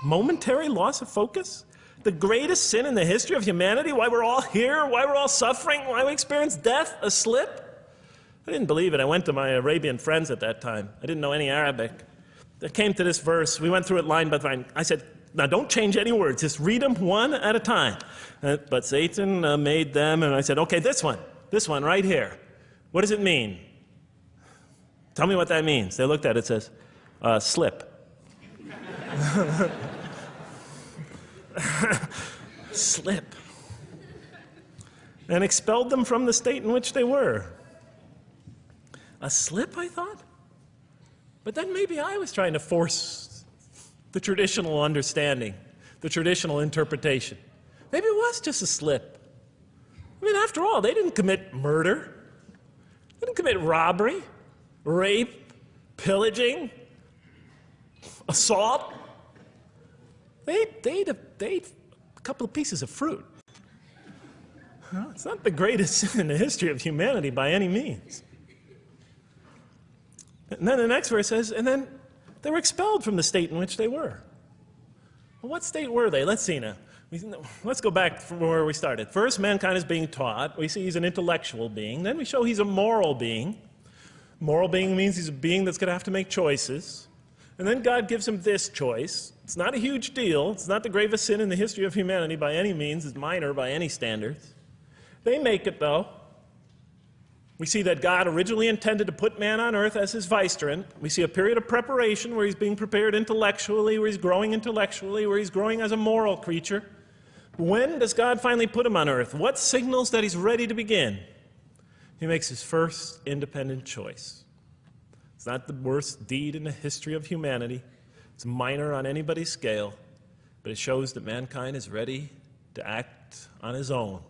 Momentary loss of focus? The greatest sin in the history of humanity? Why we're all here? Why we're all suffering? Why we experience death? A slip? I didn't believe it. I went to my Arabian friends at that time. I didn't know any Arabic. I came to this verse. We went through it line by line. I said, now don't change any words. Just read them one at a time. But Satan made them, and I said, okay, this one right here. What does it mean? Tell me what that means. They looked at it. It says, slip. Slip. And expelled them from the state in which they were. A slip, I thought? But then maybe I was trying to force the traditional understanding, the traditional interpretation. Maybe it was just a slip. I mean, after all, they didn't commit murder. They didn't commit robbery, rape, pillaging, assault. They ate a couple of pieces of fruit. It's not the greatest sin in the history of humanity by any means. And then the next verse says, and then they were expelled from the state in which they were. Well, what state were they? Let's see now. Let's go back from where we started. First, mankind is being taught. We see he's an intellectual being. Then we show he's a moral being. Moral being means he's a being that's going to have to make choices. And then God gives him this choice. It's not a huge deal. It's not the gravest sin in the history of humanity by any means. It's minor by any standards. They make it, though. We see that God originally intended to put man on earth as his vicegerent. We see a period of preparation where he's being prepared intellectually, where he's growing intellectually, where he's growing as a moral creature. When does God finally put him on earth? What signals that he's ready to begin? He makes his first independent choice. It's not the worst deed in the history of humanity. It's minor on anybody's scale, but it shows that mankind is ready to act on his own,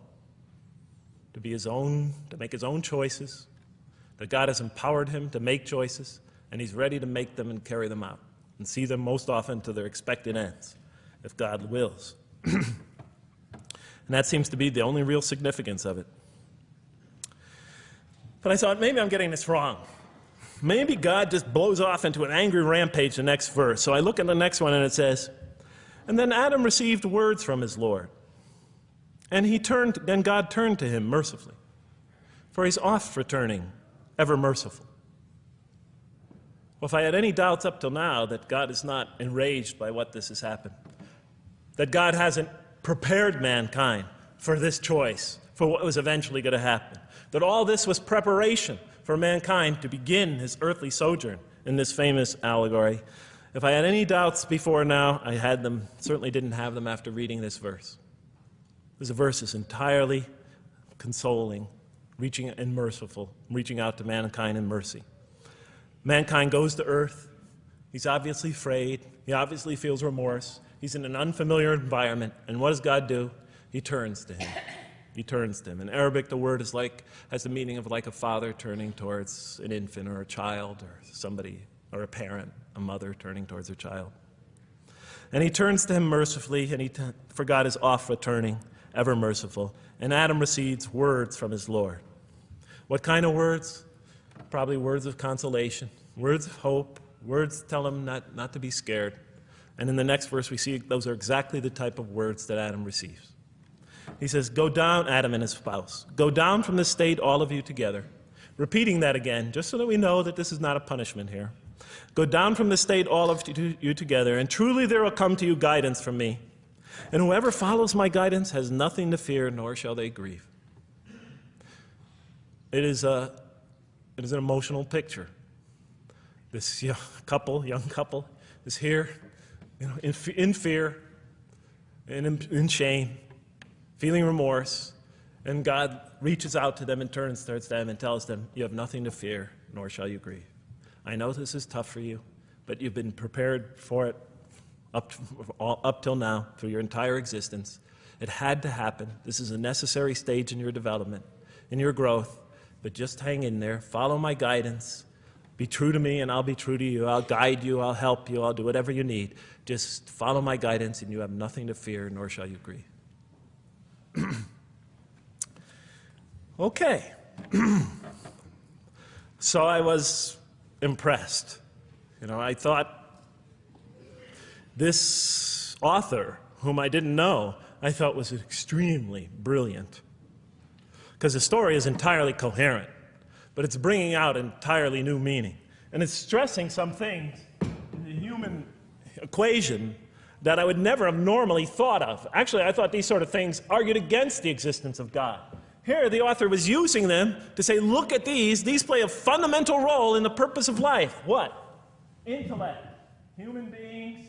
to be his own, to make his own choices, that God has empowered him to make choices, and he's ready to make them and carry them out, and see them most often to their expected ends, if God wills. And that seems to be the only real significance of it. But I thought, maybe I'm getting this wrong. Maybe God just blows off into an angry rampage the next verse. So I look at the next one and it says, and then Adam received words from his Lord. And God turned to him mercifully, for he's oft returning, ever merciful. Well, if I had any doubts up till now that God is not enraged by what this has happened, that God hasn't prepared mankind for this choice, for what was eventually going to happen, that all this was preparation for mankind to begin his earthly sojourn in this famous allegory. If I had any doubts before now, I had them, certainly didn't have them after reading this verse. This verse is entirely consoling, reaching and merciful, reaching out to mankind in mercy. Mankind goes to earth. He's obviously afraid. He obviously feels remorse. He's in an unfamiliar environment. And what does God do? He turns to him. He turns to him. In Arabic, the word has the meaning of like a father turning towards an infant or a child or somebody, or a parent, a mother turning towards her child. And he turns to him mercifully, and for God is oft returning, ever merciful. And Adam receives words from his Lord. What kind of words? Probably words of consolation, words of hope, words tell him not to be scared. And in the next verse, we see those are exactly the type of words that Adam receives. He says, go down, Adam and his spouse. Go down from this state, all of you together. Repeating that again, just so that we know that this is not a punishment here. Go down from this state, all of you together, and truly there will come to you guidance from me. And whoever follows my guidance has nothing to fear, nor shall they grieve. It is an emotional picture. This young couple is here, in fear and in shame, feeling remorse, and God reaches out to them and turns towards them and tells them, you have nothing to fear, nor shall you grieve. I know this is tough for you, but you've been prepared for it up till now, through your entire existence. It had to happen. This is a necessary stage in your development, in your growth, but just hang in there, follow my guidance, be true to me and I'll be true to you, I'll guide you, I'll help you, I'll do whatever you need. Just follow my guidance and you have nothing to fear, nor shall you grieve. Okay. So I was impressed. I thought this author, whom I didn't know, I thought was extremely brilliant. Because the story is entirely coherent, but it's bringing out entirely new meaning. And it's stressing some things in the human equation that I would never have normally thought of. Actually, I thought these sort of things argued against the existence of God. Here, the author was using them to say, look at these. These play a fundamental role in the purpose of life. What? Intellect. Human beings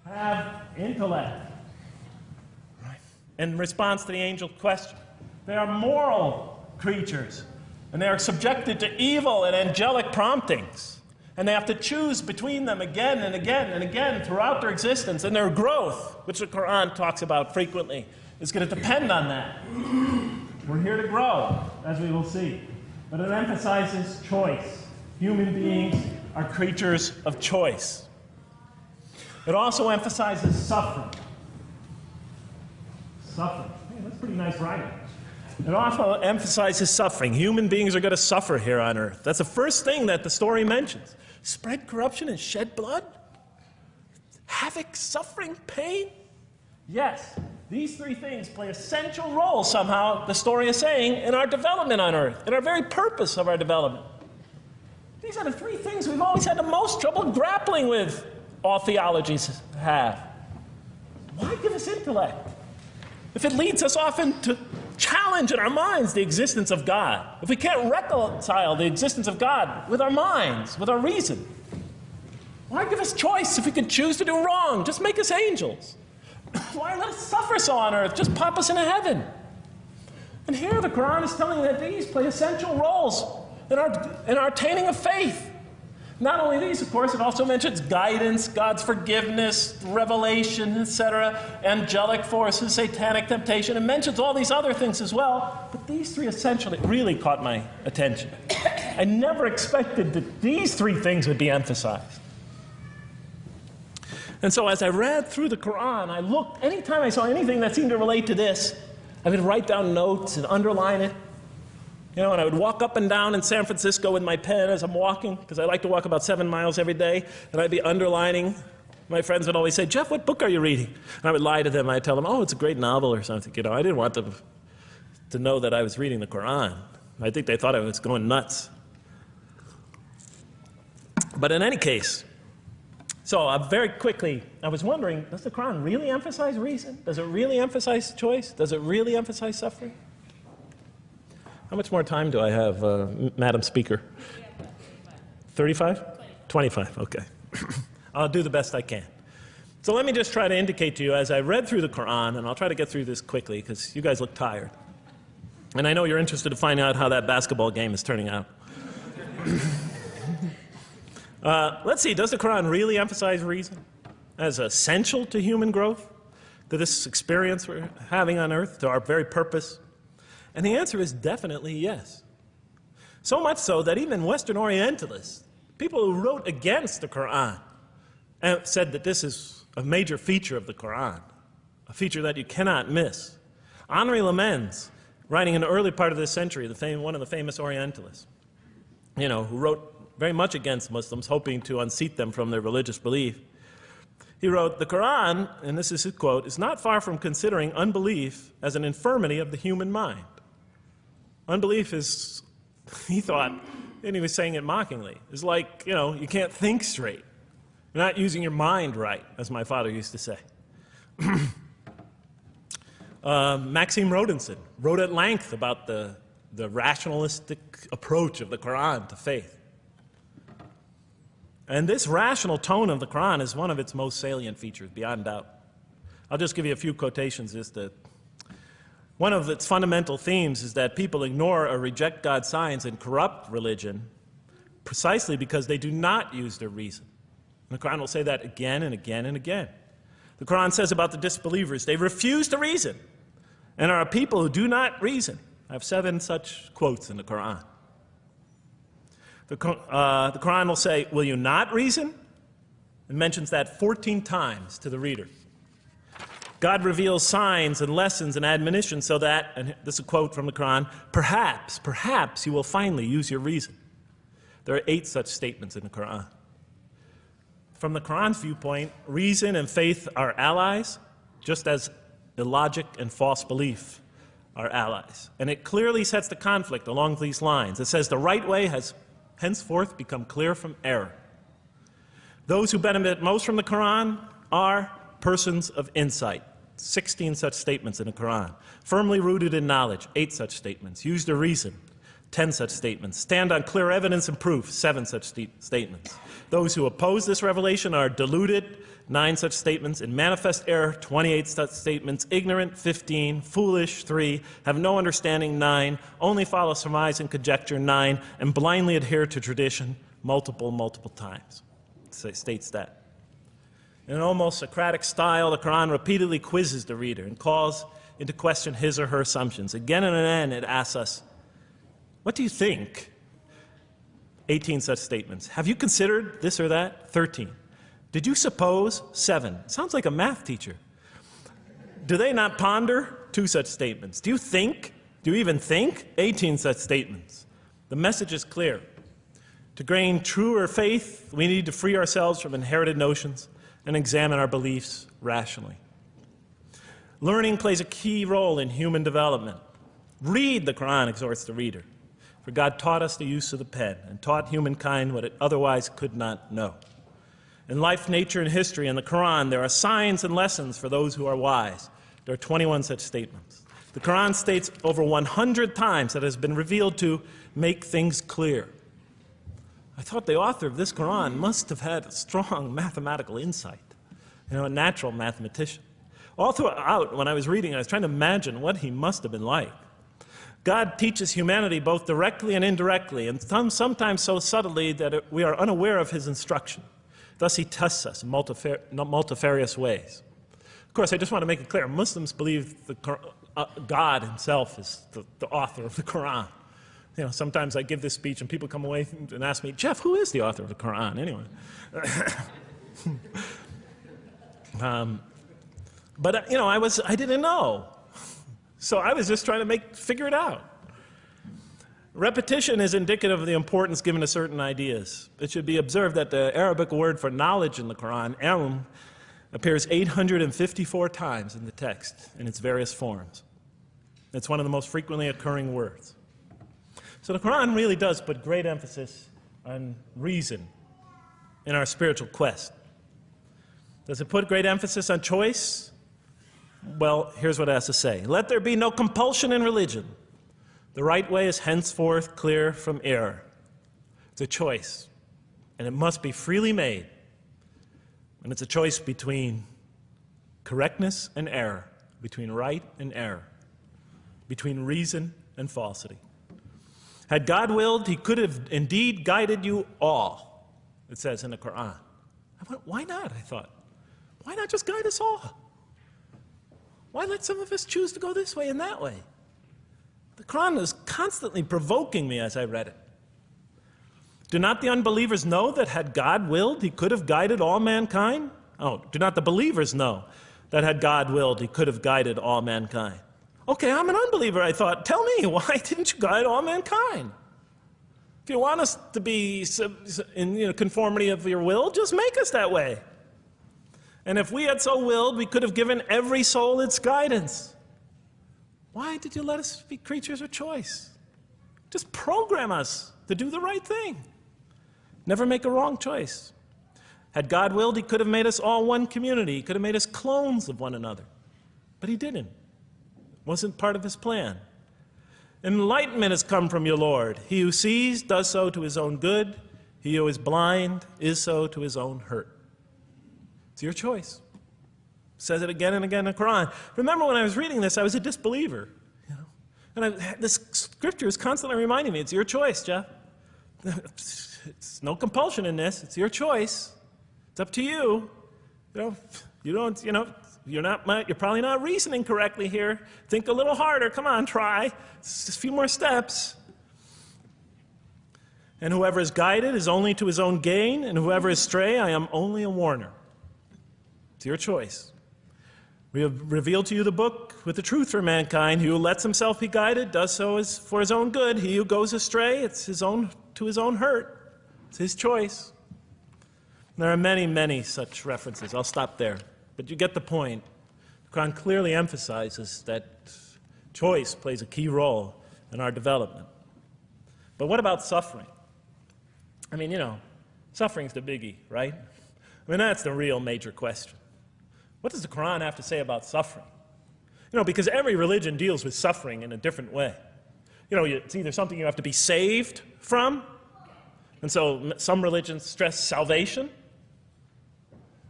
have intellect. Right. In response to the angel's question, they are moral creatures, and they are subjected to evil and angelic promptings. And they have to choose between them again and again and again throughout their existence. And their growth, which the Quran talks about frequently, is going to depend on that. We're here to grow, as we will see. But it emphasizes choice. Human beings are creatures of choice. It also emphasizes suffering. Suffering. Hey, that's pretty nice writing. It also emphasizes suffering. Human beings are going to suffer here on earth. That's the first thing that the story mentions. Spread corruption and shed blood? Havoc, suffering, pain? Yes, these three things play a central role somehow, the story is saying, in our development on earth, in our very purpose of our development. These are the three things we've always had the most trouble grappling with, all theologies have. Why give us intellect if it leads us often to challenge in our minds the existence of God? If we can't reconcile the existence of God with our minds, with our reason, why give us choice if we could choose to do wrong? Just make us angels. Why let us suffer so on earth? Just pop us into heaven. And here the Quran is telling that these play essential roles in our attaining of faith. Not only these, of course, it also mentions guidance, God's forgiveness, revelation, etc., angelic forces, satanic temptation. It mentions all these other things as well, but these three essentially really caught my attention. I never expected that these three things would be emphasized. And so as I read through the Quran, I looked, anytime I saw anything that seemed to relate to this, I would write down notes and underline it. You know, and I would walk up and down in San Francisco with my pen as I'm walking, because I like to walk about 7 miles every day, and I'd be underlining. My friends would always say, "Jeff, what book are you reading?" And I would lie to them. I'd tell them, "Oh, it's a great novel or something." You know, I didn't want them to know that I was reading the Quran. I think they thought I was going nuts. But in any case, so very quickly, I was wondering, does the Quran really emphasize reason? Does it really emphasize choice? Does it really emphasize suffering? How much more time do I have, Madam Speaker? 35? 25, okay. I'll do the best I can. So let me just try to indicate to you, as I read through the Quran, and I'll try to get through this quickly because you guys look tired. And I know you're interested to find out how that basketball game is turning out. Let's see, does the Quran really emphasize reason as essential to human growth, to this experience we're having on earth, to our very purpose? And the answer is definitely yes. So much so that even Western Orientalists, people who wrote against the Quran, said that this is a major feature of the Quran, a feature that you cannot miss. Henri Lemens, writing in the early part of this century, one of the famous Orientalists, you know, who wrote very much against Muslims, hoping to unseat them from their religious belief. He wrote, "The Quran," and this is his quote, "is not far from considering unbelief as an infirmity of the human mind." Unbelief is, he thought, and he was saying it mockingly, is like, you know, you can't think straight. You're not using your mind right, as my father used to say. Maxime Rodinson wrote at length about the rationalistic approach of the Quran to faith. And this rational tone of the Quran is one of its most salient features, beyond doubt. I'll just give you a few quotations. One of its fundamental themes is that people ignore or reject God's signs and corrupt religion precisely because they do not use their reason. And the Quran will say that again and again and again. The Quran says about the disbelievers, they refuse to reason and are a people who do not reason. I have 7 such quotes in the Quran. The Quran will say, "Will you not reason?" It mentions that 14 times to the reader. God reveals signs and lessons and admonitions so that, and this is a quote from the Quran, perhaps you will finally use your reason. There are 8 such statements in the Quran. From the Quran's viewpoint, reason and faith are allies, just as illogic and false belief are allies. And it clearly sets the conflict along these lines. It says the right way has henceforth become clear from error. Those who benefit most from the Quran are persons of insight. 16 such statements in the Quran. Firmly rooted in knowledge, 8 such statements. Use their reason, 10 such statements. Stand on clear evidence and proof, 7 such statements. Those who oppose this revelation are deluded, 9 such statements. In manifest error, 28 such statements. Ignorant, 15. Foolish, 3. Have no understanding, 9. Only follow surmise and conjecture, 9. And blindly adhere to tradition, multiple times. It states that. In an almost Socratic style, the Quran repeatedly quizzes the reader and calls into question his or her assumptions. Again and again, it asks us, what do you think? 18 such statements. Have you considered this or that? 13. Did you suppose? 7. Sounds like a math teacher. Do they not ponder? 2 such statements. Do you think? Do you even think? 18 such statements. The message is clear. To gain truer faith, we need to free ourselves from inherited notions and examine our beliefs rationally. Learning plays a key role in human development. Read the Quran, exhorts the reader. For God taught us the use of the pen and taught humankind what it otherwise could not know. In life, nature, and history, in the Quran, there are signs and lessons for those who are wise. There are 21 such statements. The Quran states over 100 times that it has been revealed to make things clear. I thought the author of this Quran must have had strong mathematical insight, a natural mathematician. All throughout, when I was reading, I was trying to imagine what he must have been like. God teaches humanity both directly and indirectly, and sometimes so subtly that we are unaware of his instruction. Thus, he tests us in multifarious ways. Of course, I just want to make it clear, Muslims believe God himself is the author of the Quran. Sometimes I give this speech and people come away and ask me, Jeff, who is the author of the Quran anyway? But I didn't know. So I was just trying to figure it out. Repetition is indicative of the importance given to certain ideas. It should be observed that the Arabic word for knowledge in the Quran, ilm, appears 854 times in the text in its various forms. It's one of the most frequently occurring words. So the Quran really does put great emphasis on reason in our spiritual quest. Does it put great emphasis on choice? Well, here's what it has to say. Let there be no compulsion in religion. The right way is henceforth clear from error. It's a choice, and it must be freely made. And it's a choice between correctness and error, between right and error, between reason and falsity. Had God willed, he could have indeed guided you all, it says in the Quran. I went, why not, I thought. Why not just guide us all? Why let some of us choose to go this way and that way? The Quran is constantly provoking me as I read it. Do not the unbelievers know that had God willed, he could have guided all mankind? Oh, do not the believers know that had God willed, he could have guided all mankind? Okay, I'm an unbeliever, I thought. Tell me, why didn't you guide all mankind? If you want us to be in conformity of your will, just make us that way. And if we had so willed, we could have given every soul its guidance. Why did you let us be creatures of choice? Just program us to do the right thing. Never make a wrong choice. Had God willed, he could have made us all one community. He could have made us clones of one another. But he didn't. It wasn't part of his plan. Enlightenment has come from your Lord. He who sees does so to his own good. He who is blind is so to his own hurt. It's your choice. Says it again and again in the Quran. Remember when I was reading this, I was a disbeliever. And this scripture is constantly reminding me, it's your choice, Jeff. It's no compulsion in this. It's your choice. It's up to you. You're probably not reasoning correctly here. Think a little harder. Come on, try. It's just a few more steps. And whoever is guided is only to his own gain, and whoever is stray, I am only a warner. It's your choice. We have revealed to you the book with the truth for mankind. He who lets himself be guided does so as for his own good. He who goes astray, it's to his own hurt. It's his choice. There are many, many such references. I'll stop there. But you get the point. The Quran clearly emphasizes that choice plays a key role in our development. But what about suffering? I mean, suffering's the biggie, right? I mean, that's the real major question. What does the Quran have to say about suffering? Because every religion deals with suffering in a different way. It's either something you have to be saved from, and so some religions stress salvation,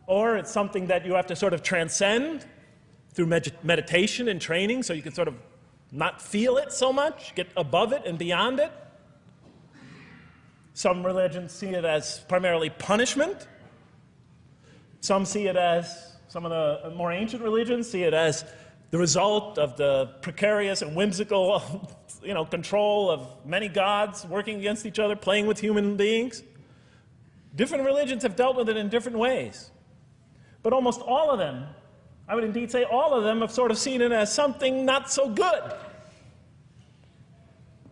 or it's something that you have to sort of transcend through meditation and training so you can sort of not feel it so much, get above it and beyond it. Some religions see it as primarily punishment. Some of the more ancient religions see it as the result of the precarious and whimsical, control of many gods working against each other, playing with human beings. Different religions have dealt with it in different ways. But almost all of them, I would indeed say all of them, have sort of seen it as something not so good.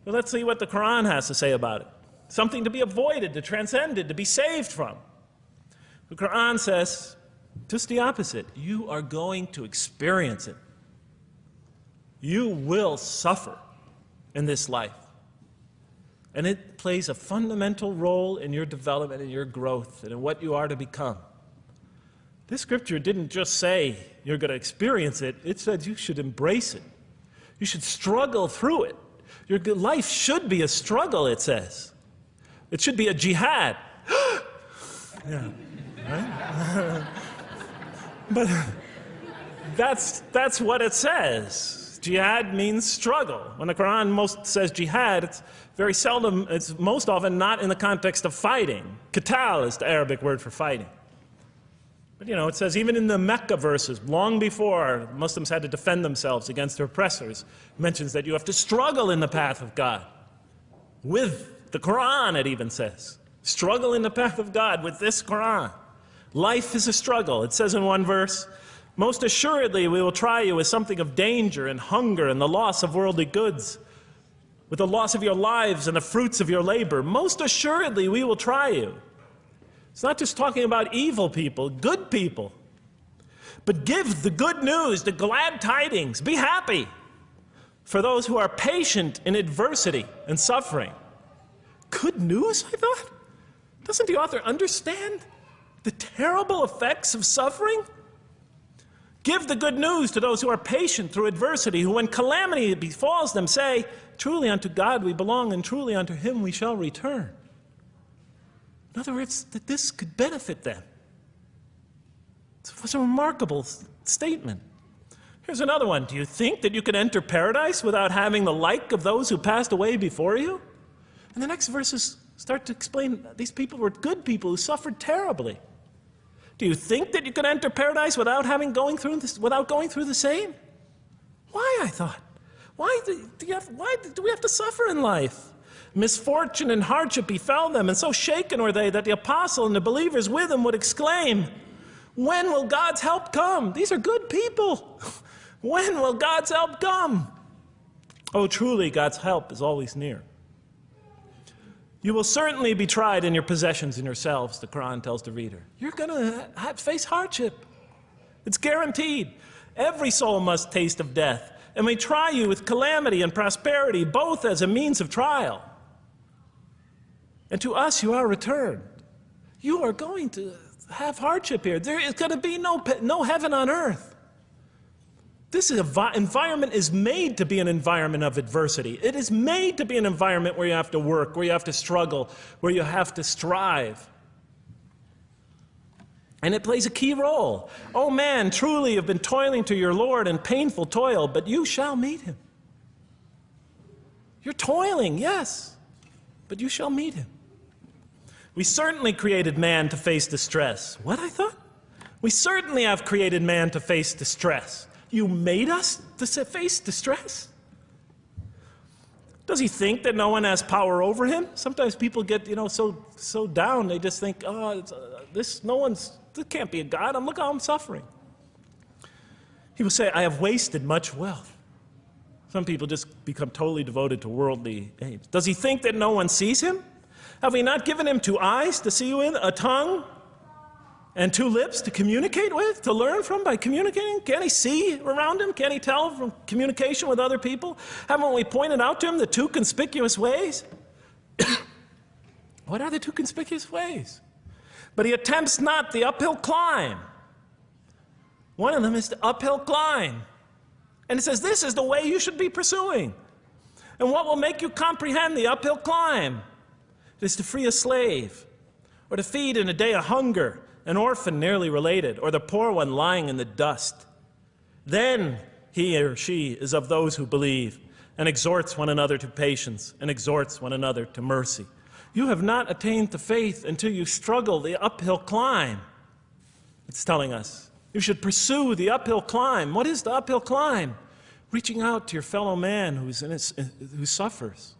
So let's see what the Quran has to say about it. Something to be avoided, to transcended, to be saved from. The Quran says just the opposite. You are going to experience it. You will suffer in this life. And it plays a fundamental role in your development and your growth and in what you are to become. This scripture didn't just say you're going to experience it. It said you should embrace it. You should struggle through it. Your life should be a struggle, it says. It should be a jihad. Yeah, right? But that's what it says. Jihad means struggle. When the Quran most says jihad, it's very seldom, it's most often not in the context of fighting. Qital is the Arabic word for fighting. But you know, it says even in the Mecca verses, long before Muslims had to defend themselves against their oppressors, it mentions that you have to struggle in the path of God. With the Quran, it even says. Struggle in the path of God with this Quran. Life is a struggle. It says in one verse, most assuredly we will try you with something of danger and hunger and the loss of worldly goods, with the loss of your lives and the fruits of your labor. Most assuredly we will try you. It's not just talking about evil people, good people. But give the good news, the glad tidings. Be happy for those who are patient in adversity and suffering. Good news, I thought? Doesn't the author understand the terrible effects of suffering? Give the good news to those who are patient through adversity, who when calamity befalls them say, truly unto God we belong and truly unto him we shall return. In other words, that this could benefit them. It was a remarkable statement. Here's another one. Do you think that you can enter paradise without having the like of those who passed away before you? And the next verses start to explain these people were good people who suffered terribly. Do you think that you can enter paradise without going through the same? Why, I thought? Why do we have to suffer in life? Misfortune and hardship befell them, and so shaken were they that the apostle and the believers with him would exclaim, when will God's help come? These are good people. When will God's help come? Oh, truly, God's help is always near. You will certainly be tried in your possessions and yourselves, the Quran tells the reader. You're going to face hardship. It's guaranteed. Every soul must taste of death, and may try you with calamity and prosperity, both as a means of trial. And to us you are returned. You are going to have hardship here. There is going to be no heaven on earth. This environment is made to be an environment of adversity. It is made to be an environment where you have to work, where you have to struggle, where you have to strive. And it plays a key role. Oh man, truly you've been toiling to your Lord in painful toil, but you shall meet him. You're toiling, yes, but you shall meet him. We certainly created man to face distress. What, I thought? We certainly have created man to face distress. You made us to face distress? Does he think that no one has power over him? Sometimes people get, so down, they just think, oh, this can't be a God. Look how I'm suffering. He will say, I have wasted much wealth. Some people just become totally devoted to worldly aims. Does he think that no one sees him? Have we not given him 2 eyes to see with, a tongue, and 2 lips to communicate with, to learn from by communicating? Can't he see around him? Can't he tell from communication with other people? Haven't we pointed out to him the 2 conspicuous ways? What are the 2 conspicuous ways? But he attempts not the uphill climb. One of them is the uphill climb. And it says this is the way you should be pursuing. And what will make you comprehend the uphill climb? It is to free a slave, or to feed in a day of hunger, an orphan nearly related, or the poor one lying in the dust. Then he or she is of those who believe, and exhorts one another to patience, and exhorts one another to mercy. You have not attained to faith until you struggle the uphill climb. It's telling us. You should pursue the uphill climb. What is the uphill climb? Reaching out to your fellow man who suffers.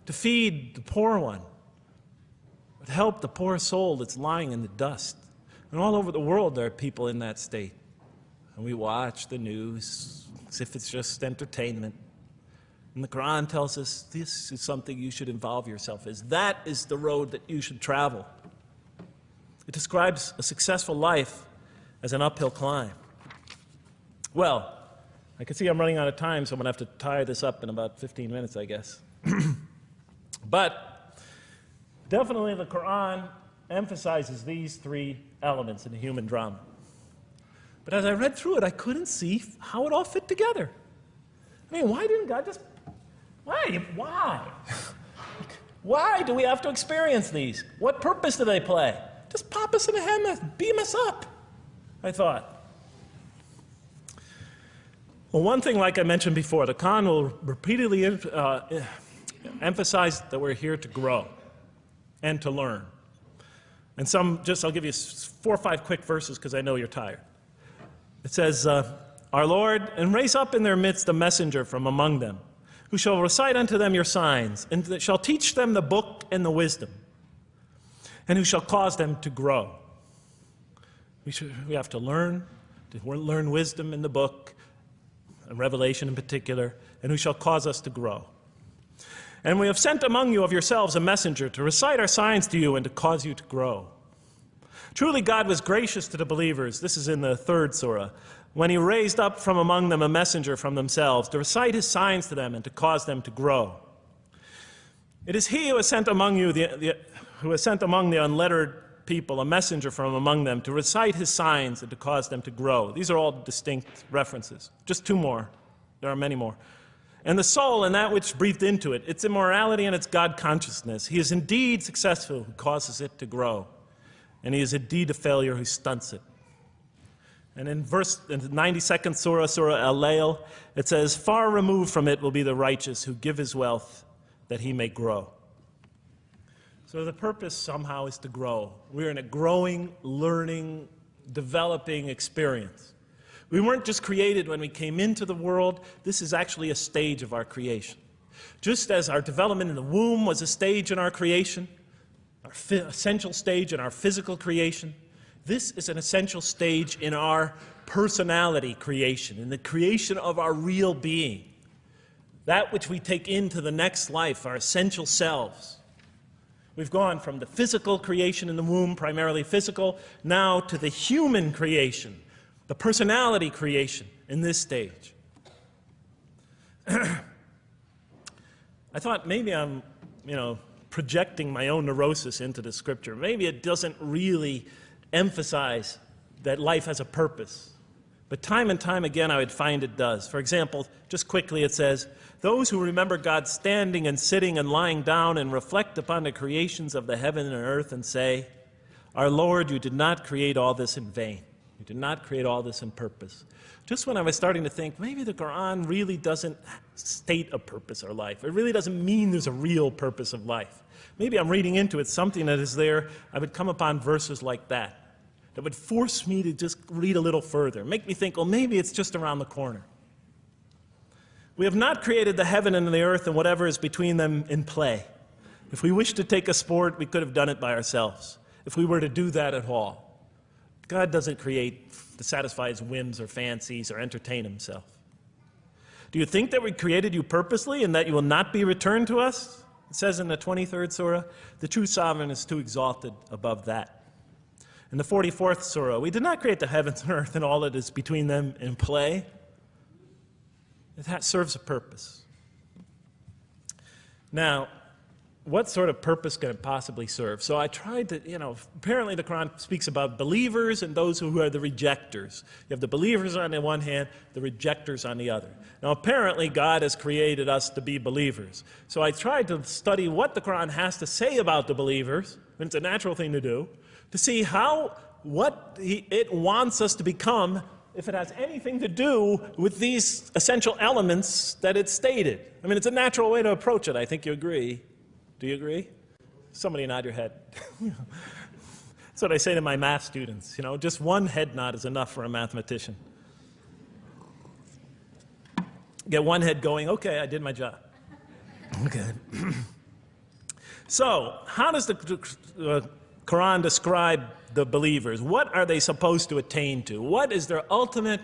To feed the poor one. To help the poor soul that's lying in the dust. And all over the world there are people in that state. And we watch the news as if it's just entertainment. And the Quran tells us this is something you should involve yourself in. That is the road that you should travel. It describes a successful life as an uphill climb. Well, I can see I'm running out of time, so I'm going to have to tie this up in about 15 minutes, I guess. But definitely the Quran emphasizes these three elements in the human drama. But as I read through it, I couldn't see how it all fit together. I mean, why didn't God just... Why? Why do we have to experience these? What purpose do they play? Just pop us in the head and beam us up, I thought. Well, one thing, like I mentioned before, the Quran will repeatedly emphasize that we're here to grow and to learn. And I'll give you 4 or 5 quick verses because I know you're tired. It says, Our Lord, and raise up in their midst a messenger from among them, who shall recite unto them your signs, and that shall teach them the book and the wisdom, and who shall cause them to grow. We have to learn wisdom in the book, and Revelation in particular, and who shall cause us to grow. And we have sent among you of yourselves a messenger to recite our signs to you and to cause you to grow. Truly God was gracious to the believers, this is in the 3rd surah, when he raised up from among them a messenger from themselves to recite his signs to them and to cause them to grow. It is he who has sent among you among the unlettered people a messenger from among them to recite his signs and to cause them to grow. These are all distinct references. Just 2 more. There are many more. And the soul and that which breathed into it, its immorality and its God consciousness, he is indeed successful who causes it to grow, and he is indeed a failure who stunts it. And in the 92nd surah, Surah Al-Layl, it says, Far removed from it will be the righteous who give his wealth that he may grow. So the purpose somehow is to grow. We're in a growing, learning, developing experience. We weren't just created when we came into the world. This is actually a stage of our creation. Just as our development in the womb was a stage in our creation, our essential stage in our physical creation, this is an essential stage in our personality creation, in the creation of our real being. That which we take into the next life, our essential selves. We've gone from the physical creation in the womb, primarily physical, now to the human creation, the personality creation in this stage. I thought maybe I'm, projecting my own neurosis into the scripture. Maybe it doesn't really emphasize that life has a purpose. But time and time again, I would find it does. For example, just quickly it says, those who remember God standing and sitting and lying down and reflect upon the creations of the heaven and earth and say, Our Lord, you did not create all this in vain. You did not create all this in purpose. Just when I was starting to think, maybe the Quran really doesn't state a purpose of life. It really doesn't mean there's a real purpose of life. Maybe I'm reading into it something that is there. I would come upon verses like that would force me to just read a little further, make me think, well, maybe it's just around the corner. We have not created the heaven and the earth and whatever is between them in play. If we wished to take a sport, we could have done it by ourselves, if we were to do that at all. God doesn't create to satisfy his whims or fancies or entertain himself. Do you think that we created you purposely and that you will not be returned to us? It says in the 23rd surah, the true sovereign is too exalted above that. In the 44th surah, we did not create the heavens and earth and all that is between them in play. That serves a purpose. Now, what sort of purpose can it possibly serve? So I tried to, apparently the Quran speaks about believers and those who are the rejectors. You have the believers on the one hand, the rejectors on the other. Now, apparently God has created us to be believers. So I tried to study what the Quran has to say about the believers, and it's a natural thing to do, to see what it wants us to become, if it has anything to do with these essential elements that it stated. I mean, it's a natural way to approach it. I think you agree. Do you agree? Somebody nod your head. That's what I say to my math students. Just one head nod is enough for a mathematician. Get one head going, okay, I did my job. Okay. So, how does the Quran describe the believers? What are they supposed to attain to? What is their ultimate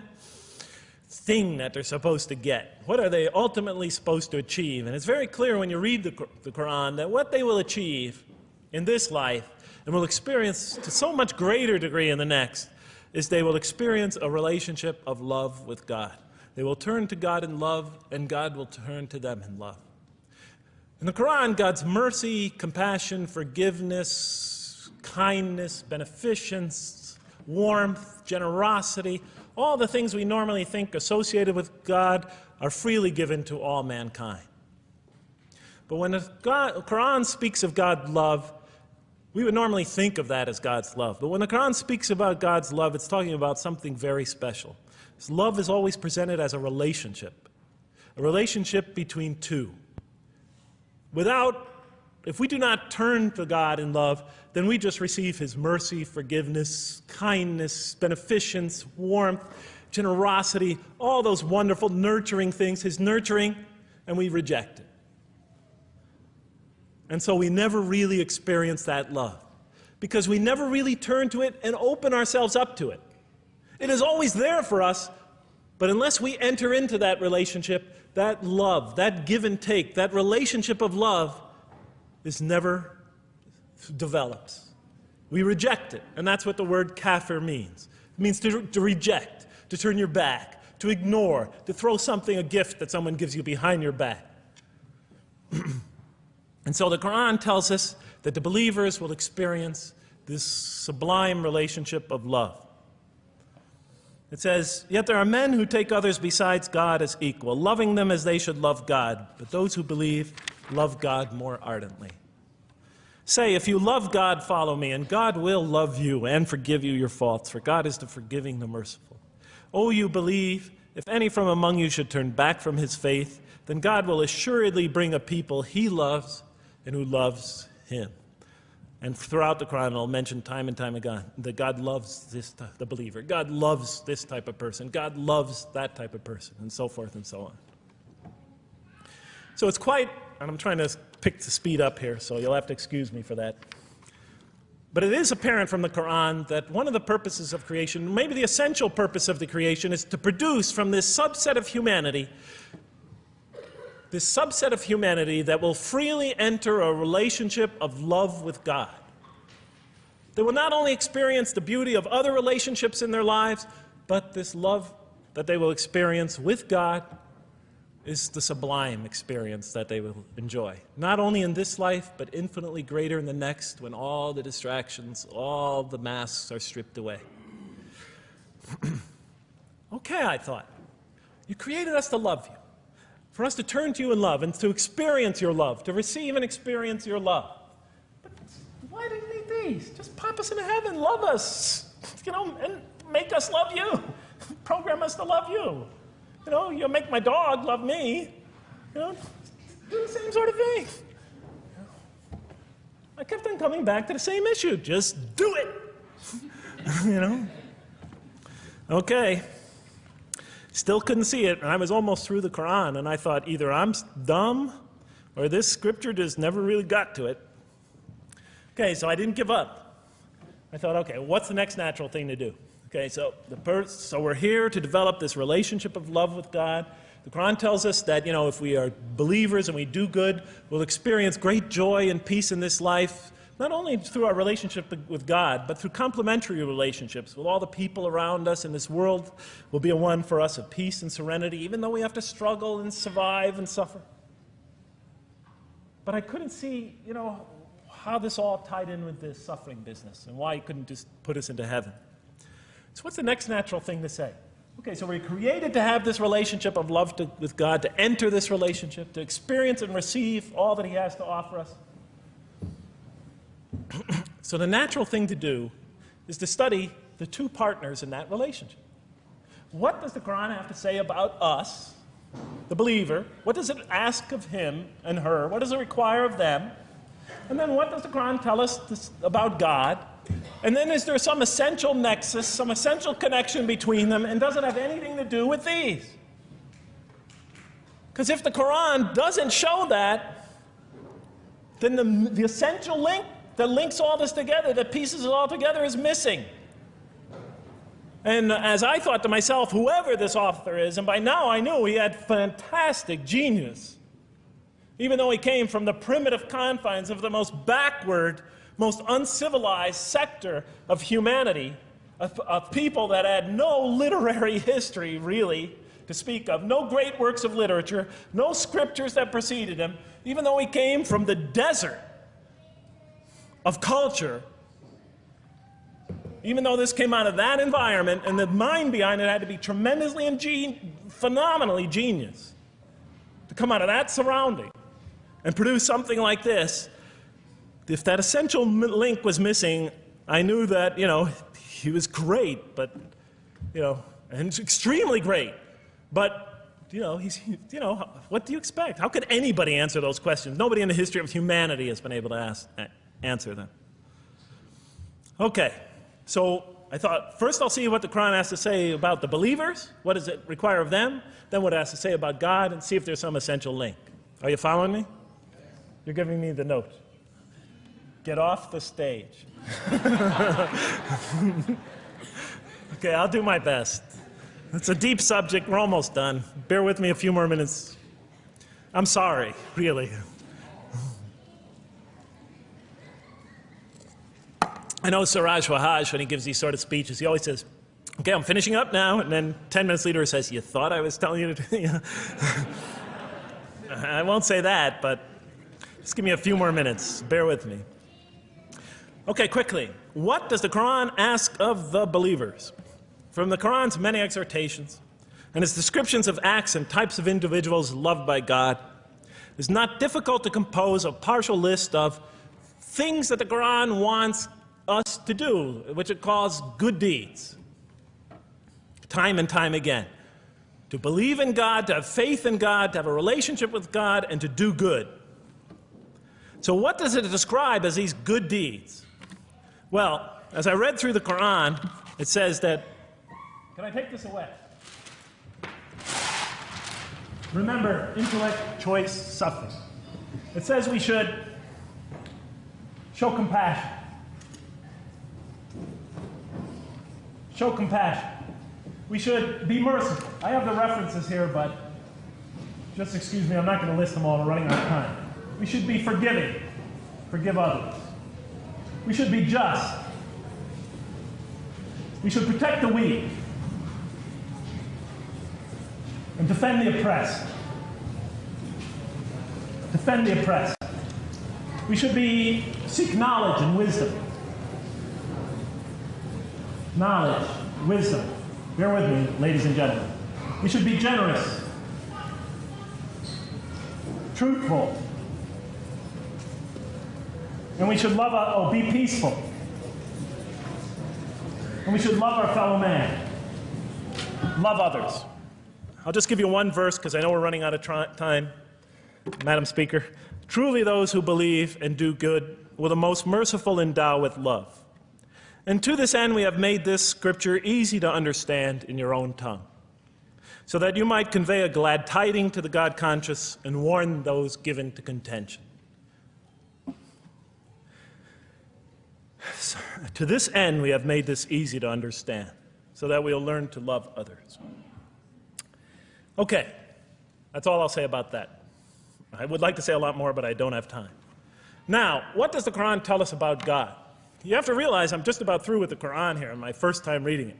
thing that they're supposed to get? What are they ultimately supposed to achieve? And it's very clear when you read the Quran that what they will achieve in this life and will experience to so much greater degree in the next is they will experience a relationship of love with God. They will turn to God in love, and God will turn to them in love. In the Quran, God's mercy, compassion, forgiveness, kindness, beneficence, warmth, generosity, all the things we normally think associated with God are freely given to all mankind. But when the Quran speaks of God's love, we would normally think of that as God's love. But when the Quran speaks about God's love, it's talking about something very special. This love is always presented as a relationship between two. If we do not turn to God in love, then we just receive His mercy, forgiveness, kindness, beneficence, warmth, generosity, all those wonderful nurturing things, His nurturing, and we reject it. And so we never really experience that love, because we never really turn to it and open ourselves up to it. It is always there for us, but unless we enter into that relationship, that love, that give and take, that relationship of love is never develops. We reject it, and that's what the word kafir means. It means to reject, to turn your back, to ignore, to throw something, a gift that someone gives you behind your back. And so the Quran tells us that the believers will experience this sublime relationship of love. It says, "Yet there are men who take others besides God as equal, loving them as they should love God. But those who believe love God more ardently. Say, if you love God, follow me, and God will love you and forgive you your faults, for God is the forgiving, the merciful. O you believe, if any from among you should turn back from his faith, then God will assuredly bring a people He loves and who loves Him." And throughout the Quran, it'll mention time and time again that God loves the believer. God loves this type of person. God loves that type of person, and so forth and so on. So it's quite, and I'm trying to pick the speed up here, so you'll have to excuse me for that. But it is apparent from the Quran that one of the purposes of creation, maybe the essential purpose of the creation, is to produce from this subset of humanity that will freely enter a relationship of love with God. They will not only experience the beauty of other relationships in their lives, but this love that they will experience with God is the sublime experience that they will enjoy. Not only in this life, but infinitely greater in the next, when all the distractions, all the masks are stripped away. Okay, I thought, you created us to love you, for us to turn to you in love and to experience your love, to receive and experience your love. But why do you need these? Just pop us into heaven, love us, and make us love you. Program us to love you. You'll make my dog love me. Do the same sort of thing. I kept on coming back to the same issue. Just do it. Okay. Still couldn't see it, and I was almost through the Quran, and I thought either I'm dumb or this scripture just never really got to it. Okay, so I didn't give up. I thought, okay, what's the next natural thing to do? Okay, so we're here to develop this relationship of love with God. The Quran tells us that, if we are believers and we do good, we'll experience great joy and peace in this life, not only through our relationship with God, but through complementary relationships with all the people around us in this world will be a one for us of peace and serenity, even though we have to struggle and survive and suffer. But I couldn't see, how this all tied in with this suffering business and why He couldn't just put us into heaven. So what's the next natural thing to say? Okay, so we're created to have this relationship of love with God, to enter this relationship, to experience and receive all that He has to offer us. So the natural thing to do is to study the two partners in that relationship. What does the Quran have to say about us, the believer? What does it ask of him and her? What does it require of them? And then what does the Quran tell us about God? And then is there some essential nexus, some essential connection between them, and does it have anything to do with these? Because if the Quran doesn't show that, then the essential link that links all this together, that pieces it all together, is missing. And as I thought to myself, whoever this author is, and by now I knew he had fantastic genius, even though he came from the primitive confines of the most backward, most uncivilized sector of humanity, of people that had no literary history, really, to speak of, no great works of literature, no scriptures that preceded him, even though he came from the desert of culture, even though this came out of that environment, and the mind behind it had to be tremendously and phenomenally genius to come out of that surrounding and produce something like this. If that essential link was missing, I knew that, he was great, but, and extremely great. But, what do you expect? How could anybody answer those questions? Nobody in the history of humanity has been able to answer them. Okay, so I thought, first I'll see what the Quran has to say about the believers. What does it require of them? Then what it has to say about God, and see if there's some essential link. Are you following me? You're giving me the note. Get off the stage. Okay, I'll do my best. It's a deep subject. We're almost done. Bear with me a few more minutes. I'm sorry, really. I know Siraj Wahaj, when he gives these sort of speeches, he always says, okay, I'm finishing up now, and then 10 minutes later he says, you thought I was telling you to... I won't say that, but just give me a few more minutes. Bear with me. Okay, quickly. What does the Quran ask of the believers? From the Quran's many exhortations and its descriptions of acts and types of individuals loved by God, it's not difficult to compose a partial list of things that the Quran wants us to do, which it calls good deeds, time and time again. To believe in God, to have faith in God, to have a relationship with God, and to do good. So what does it describe as these good deeds? Well, as I read through the Quran, it says that, can I take this away? Remember, intellect, choice, suffering. It says we should show compassion. Show compassion. We should be merciful. I have the references here, but just excuse me, I'm not going to list them all. We're running out of time. We should be forgiving. Forgive others. We should be just. We should protect the weak and defend the oppressed. Defend the oppressed. We should seek knowledge and wisdom. Knowledge, wisdom. Bear with me, ladies and gentlemen. We should be generous, truthful, and we should be peaceful. And we should love our fellow man. Love others. I'll just give you one verse because I know we're running out of time, Madam Speaker. Truly those who believe and do good will the most merciful endow with love. And to this end we have made this scripture easy to understand in your own tongue, so that you might convey a glad tiding to the God-conscious and warn those given to contention. So, to this end we have made this easy to understand, so that we'll learn to love others. Okay, that's all I'll say about that. I would like to say a lot more, but I don't have time. Now, what does the Quran tell us about God? You have to realize I'm just about through with the Quran here, my first time reading it.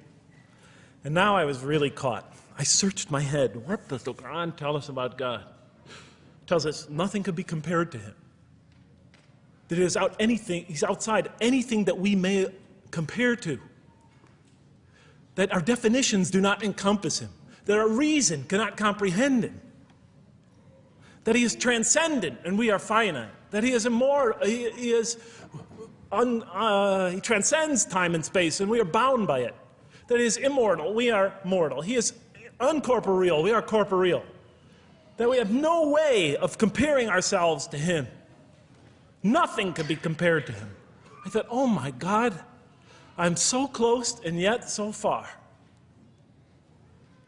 And now I was really caught. I searched my head. What does the Quran tell us about God? It tells us nothing could be compared to him. That he's outside anything that we may compare to. That our definitions do not encompass him. That our reason cannot comprehend him. That he is transcendent and we are finite. That he is immortal, he transcends time and space and we are bound by it. That he is immortal, we are mortal. He is uncorporeal, we are corporeal. That we have no way of comparing ourselves to him. Nothing could be compared to him. I thought, oh my God, I'm so close and yet so far.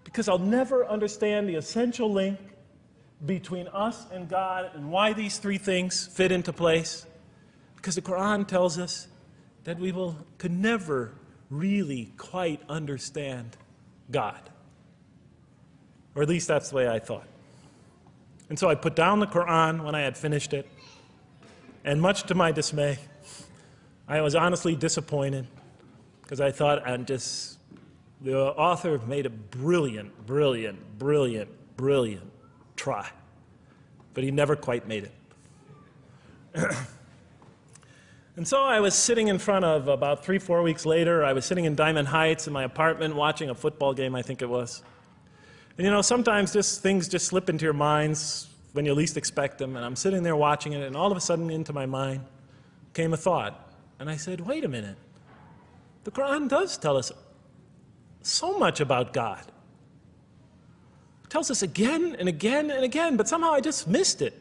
Because I'll never understand the essential link between us and God and why these three things fit into place. Because the Quran tells us that we could never really quite understand God. Or at least that's the way I thought. And so I put down the Quran when I had finished it. And much to my dismay, I was honestly disappointed because I thought The author made a brilliant try, but he never quite made it. And so I was sitting in front of, about 3-4 weeks later, I was sitting in Diamond Heights in my apartment watching a football game, I think it was. And you know, sometimes things just slip into your minds when you least expect them, and I'm sitting there watching it, and all of a sudden into my mind came a thought. And I said, wait a minute. The Quran does tell us so much about God. It tells us again and again and again, but somehow I just missed it.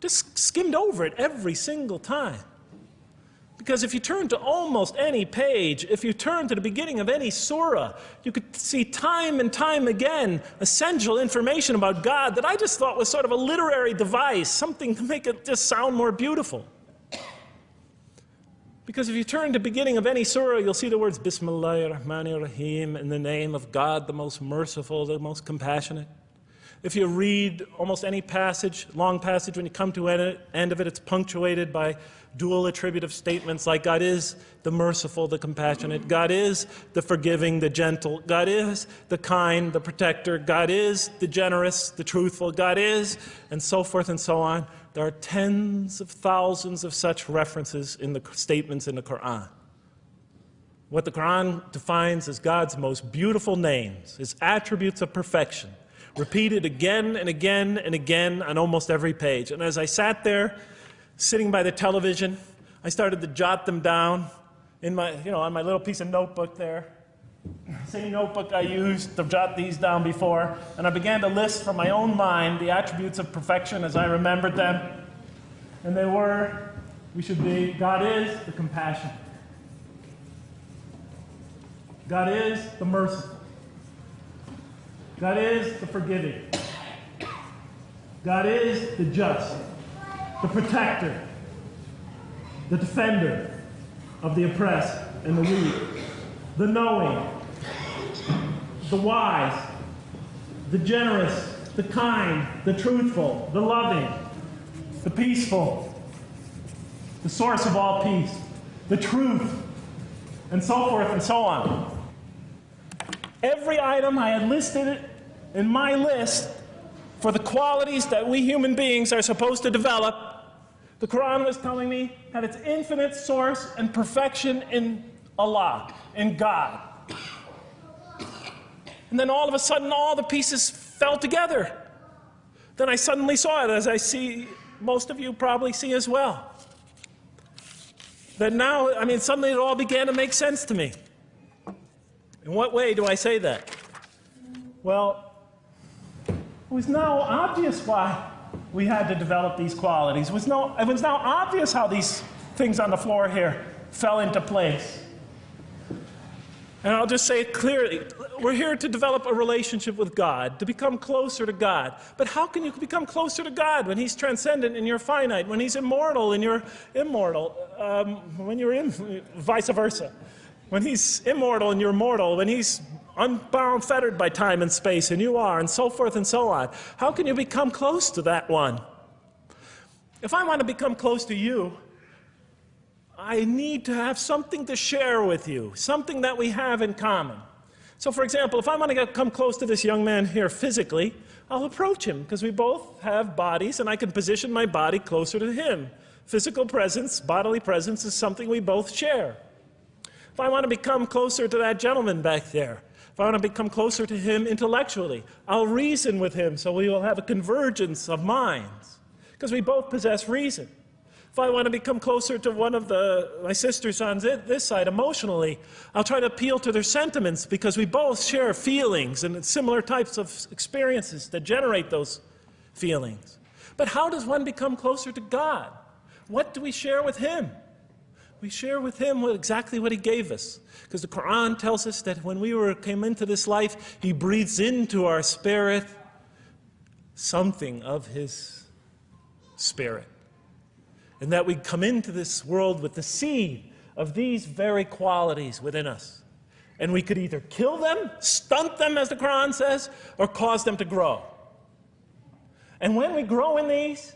Just skimmed over it every single time. Because if you turn to almost any page, if you turn to the beginning of any surah, you could see time and time again essential information about God that I just thought was sort of a literary device, something to make it just sound more beautiful. Because if you turn to the beginning of any surah, you'll see the words Bismillahir Rahmanir Rahim, in the name of God, the most merciful, the most compassionate. If you read almost any passage, long passage, when you come to the end of it, it's punctuated by dual attributive statements like God is the merciful, the compassionate, God is the forgiving, the gentle, God is the kind, the protector, God is the generous, the truthful, God is, and so forth and so on. There are tens of thousands of such references in the statements in the Quran. What the Quran defines as God's most beautiful names, his attributes of perfection, repeated again and again and again on almost every page. And as I sat there, sitting by the television, I started to jot them down in my, on my little piece of notebook there. Same notebook I used to jot these down before. And I began to list from my own mind the attributes of perfection as I remembered them. And they were, God is the compassionate. God is the merciful. God is the forgiving. God is the just, the protector, the defender of the oppressed and the weak, the knowing, the wise, the generous, the kind, the truthful, the loving, the peaceful, the source of all peace, the truth, and so forth and so on. Every item I had listed in my list for the qualities that we human beings are supposed to develop, the Quran was telling me had its infinite source and perfection in Allah, in God. And then all of a sudden, all the pieces fell together. Then I suddenly saw it, as I see most of you probably see as well. That now, suddenly it all began to make sense to me. In what way do I say that? Well, it was now obvious why we had to develop these qualities. It was now obvious how these things on the floor here fell into place. And I'll just say it clearly. We're here to develop a relationship with God, to become closer to God. But how can you become closer to God when he's transcendent and you're finite, when he's immortal and you're immortal, vice versa? When he's immortal and you're mortal, when he's unbound, fettered by time and space, and you are, and so forth and so on. How can you become close to that one? If I want to become close to you, I need to have something to share with you, something that we have in common. So, for example, if I want to come close to this young man here physically, I'll approach him, because we both have bodies, and I can position my body closer to him. Physical presence, bodily presence, is something we both share. If I want to become closer to that gentleman back there, if I want to become closer to him intellectually, I'll reason with him so we will have a convergence of minds, because we both possess reason. If I want to become closer to one of my sisters on this side emotionally, I'll try to appeal to their sentiments, because we both share feelings and similar types of experiences that generate those feelings. But how does one become closer to God? What do we share with him? We share with him exactly what he gave us. Because the Quran tells us that when we came into this life, he breathes into our spirit something of his spirit. And that we come into this world with the seed of these very qualities within us. And we could either kill them, stunt them, as the Quran says, or cause them to grow. And when we grow in these,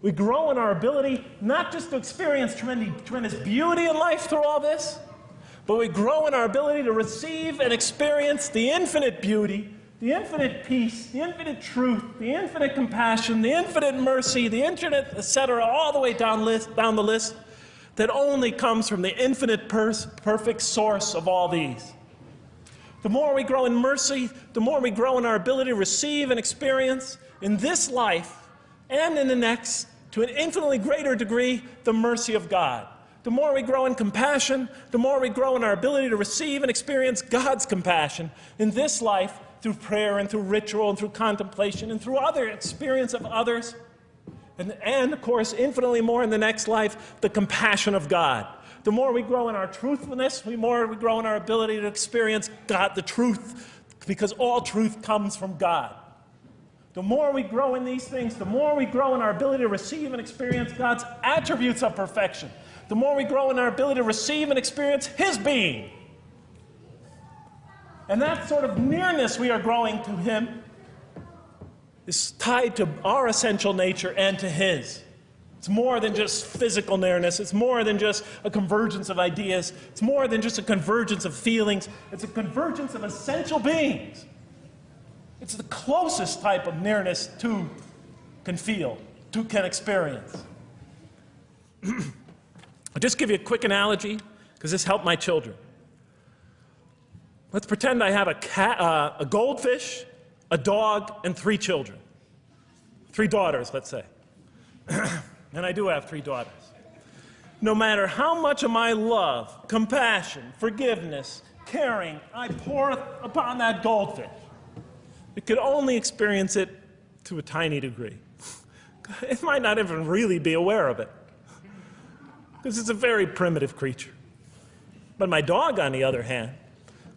we grow in our ability not just to experience tremendous beauty in life through all this, but we grow in our ability to receive and experience the infinite beauty, the infinite peace, the infinite truth, the infinite compassion, the infinite mercy, the infinite, etc., all the way down the list, that only comes from the infinite perfect source of all these. The more we grow in mercy, the more we grow in our ability to receive and experience in this life and in the next, to an infinitely greater degree, the mercy of God. The more we grow in compassion, the more we grow in our ability to receive and experience God's compassion in this life through prayer and through ritual and through contemplation and through other experience of others. And of course, infinitely more in the next life, the compassion of God. The more we grow in our truthfulness, the more we grow in our ability to experience God, the truth, because all truth comes from God. The more we grow in these things, the more we grow in our ability to receive and experience God's attributes of perfection. The more we grow in our ability to receive and experience His being. And that sort of nearness we are growing to Him is tied to our essential nature and to His. It's more than just physical nearness. It's more than just a convergence of ideas. It's more than just a convergence of feelings. It's a convergence of essential beings. It's the closest type of nearness two can feel, two can experience. I'll just give you a quick analogy, because this helped my children. Let's pretend I have a goldfish, a dog, and 3 children. 3 daughters, let's say. And I do have 3 daughters. No matter how much of my love, compassion, forgiveness, caring I pour upon that goldfish, it could only experience it to a tiny degree. It might not even really be aware of it, because it's a very primitive creature. But my dog, on the other hand,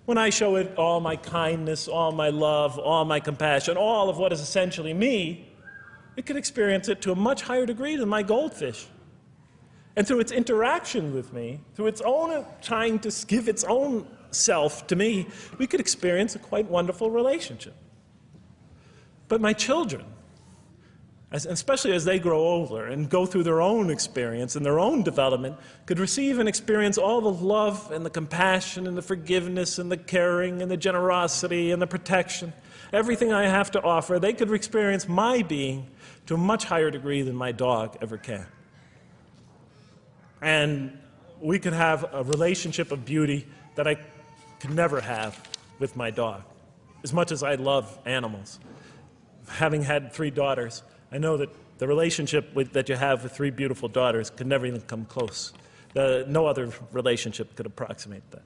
when I show it all my kindness, all my love, all my compassion, all of what is essentially me, it can experience it to a much higher degree than my goldfish. And through its interaction with me, through its own trying to give its own self to me, we could experience a quite wonderful relationship. But my children, especially as they grow older and go through their own experience and their own development, could receive and experience all the love and the compassion and the forgiveness and the caring and the generosity and the protection, everything I have to offer. They could experience my being to a much higher degree than my dog ever can. And we could have a relationship of beauty that I could never have with my dog. As much as I love animals, having had 3 daughters, I know that the relationship that you have with 3 beautiful daughters could never even come close. No other relationship could approximate that.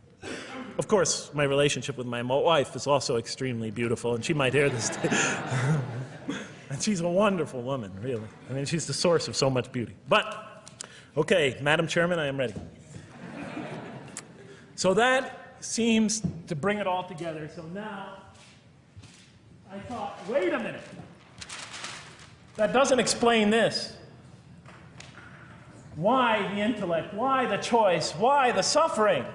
Of course, my relationship with my wife is also extremely beautiful, and she might hear this today. And she's a wonderful woman, really. I mean, she's the source of so much beauty. But, okay, Madam Chairman, I am ready. So that seems to bring it all together. So now, I thought, wait a minute. That doesn't explain this. Why the intellect? Why the choice? Why the suffering?